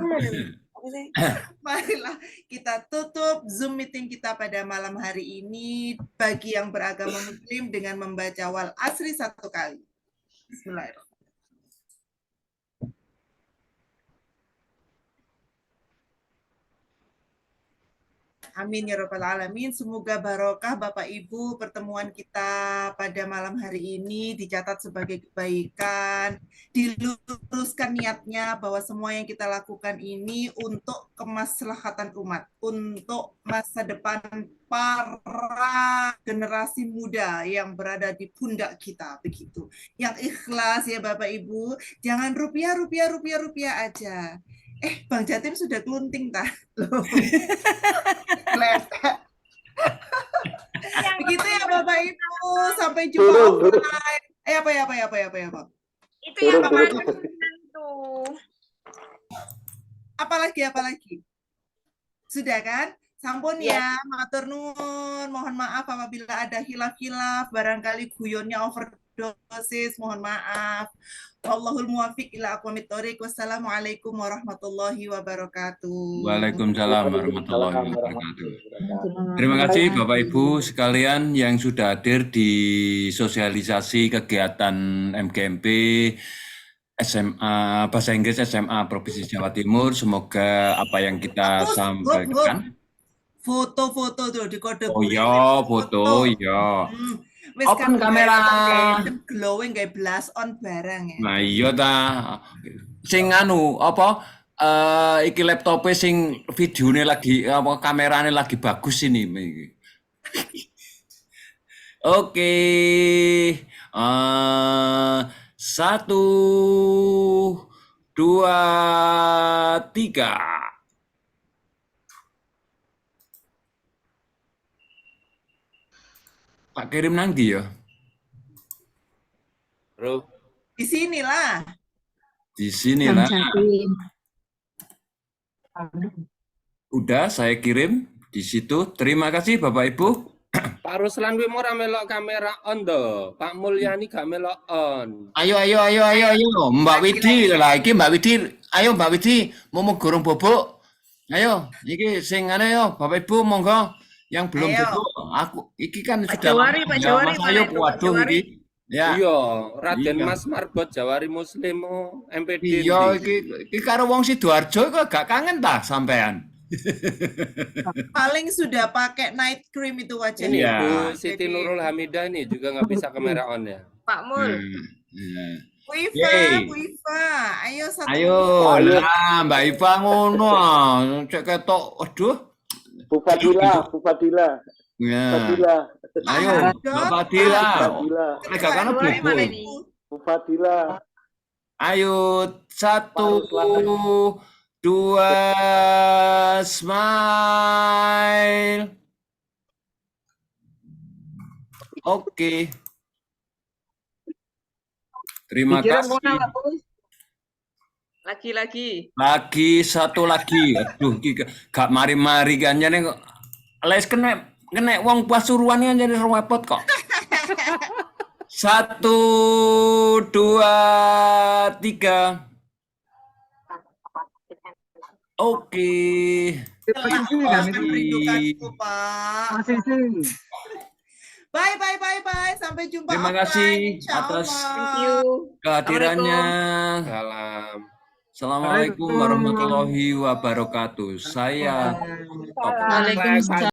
Marilah kita tutup Zoom meeting kita pada malam hari ini bagi yang beragama Muslim dengan membaca wal asri 1 kali. Bismillahirrahmanirrahim. Amin ya rabbal alamin. Semoga barokah Bapak Ibu pertemuan kita pada malam hari ini dicatat sebagai kebaikan, diluruskan niatnya bahwa semua yang kita lakukan ini untuk kemaslahatan umat, untuk masa depan para generasi muda yang berada di pundak kita begitu. Yang ikhlas ya Bapak Ibu, jangan rupiah aja. Bang Jatim sudah kelunting tah. Loh. Begitu ya Bapak Ibu, sampai jumpa offline. Apa? Itu yang kemarin tuh. Apalagi? Sudah kan? Sampun ya, matur nuwun. Mohon maaf apabila ada khilaf-khilaf, barangkali guyonnya overdosis, mohon maaf. Wallahul muwaffiq ila aqwamit thoriq. Wassalamualaikum warahmatullahi wabarakatuh. Waalaikumsalam warahmatullahi wabarakatuh. Terima kasih Bapak Ibu sekalian yang sudah hadir di sosialisasi kegiatan MGMP SMA Bahasa Inggris SMA Provinsi Jawa Timur. Semoga apa yang kita sampaikan. Foto-foto tuh di kode. Oh iya, foto ya. Open kamera. Glowing kayak blast on barang ya. Nah iya ta. Sing anu apa iki laptopnya sing videonya lagi apa kameranya lagi bagus ini. Oke. 1, 2, 3. Pak kirim nang ndi ya? Bro. Di sinilah. Di sinilah. Udah saya kirim di situ. Terima kasih Bapak Ibu. Pak Ruslan kuwi ora melok kamera on to. Pak Mulyani gak melok on. Ayo Mbak Widi lah iki Mbak Widi. Ayo Mbak Widi mau gorong bobok. Ayo iki sing ngene yo Bapak Ibu monggo yang belum bobok. Aku iki kan sudah Jawari, Pak Jawari, Mas ayo waduh iki. Ya. Iya, Raden Mas Marbot Jawari Muslim MPD. Iya iki karo wong Sidoarjo kok gak kangen tah sampean. Paling sudah pakai night cream itu wajahnya. Ini Ya. Bu Siti Nurul Hamidah ini juga nggak bisa kamera on ya. Pak Mul. Bu Iva, ayo satu. Ayo lah Mbak Iva ngono. Cek ketok aduh. Bu Fadila. Ya. Fadila. Ayo, Mbak Fadila. Fadila. Mereka kan bobo. Bu Fadila. Ayo, 1, 2, smile. Oke. Terima kasih. Lagi-lagi. Lagi satu lagi. Aduh, gak mari-mari kan jadi les kena wong Pasuruan kan jadi repot kok. 1, 2, 3. Oke. Merindukanku, Pak. Bye. Sampai jumpa Terima offline, kasih insya atas Allah. kehadirannya. Salam. Assalamualaikum warahmatullahi wabarakatuh. Saya Waalaikumsalam.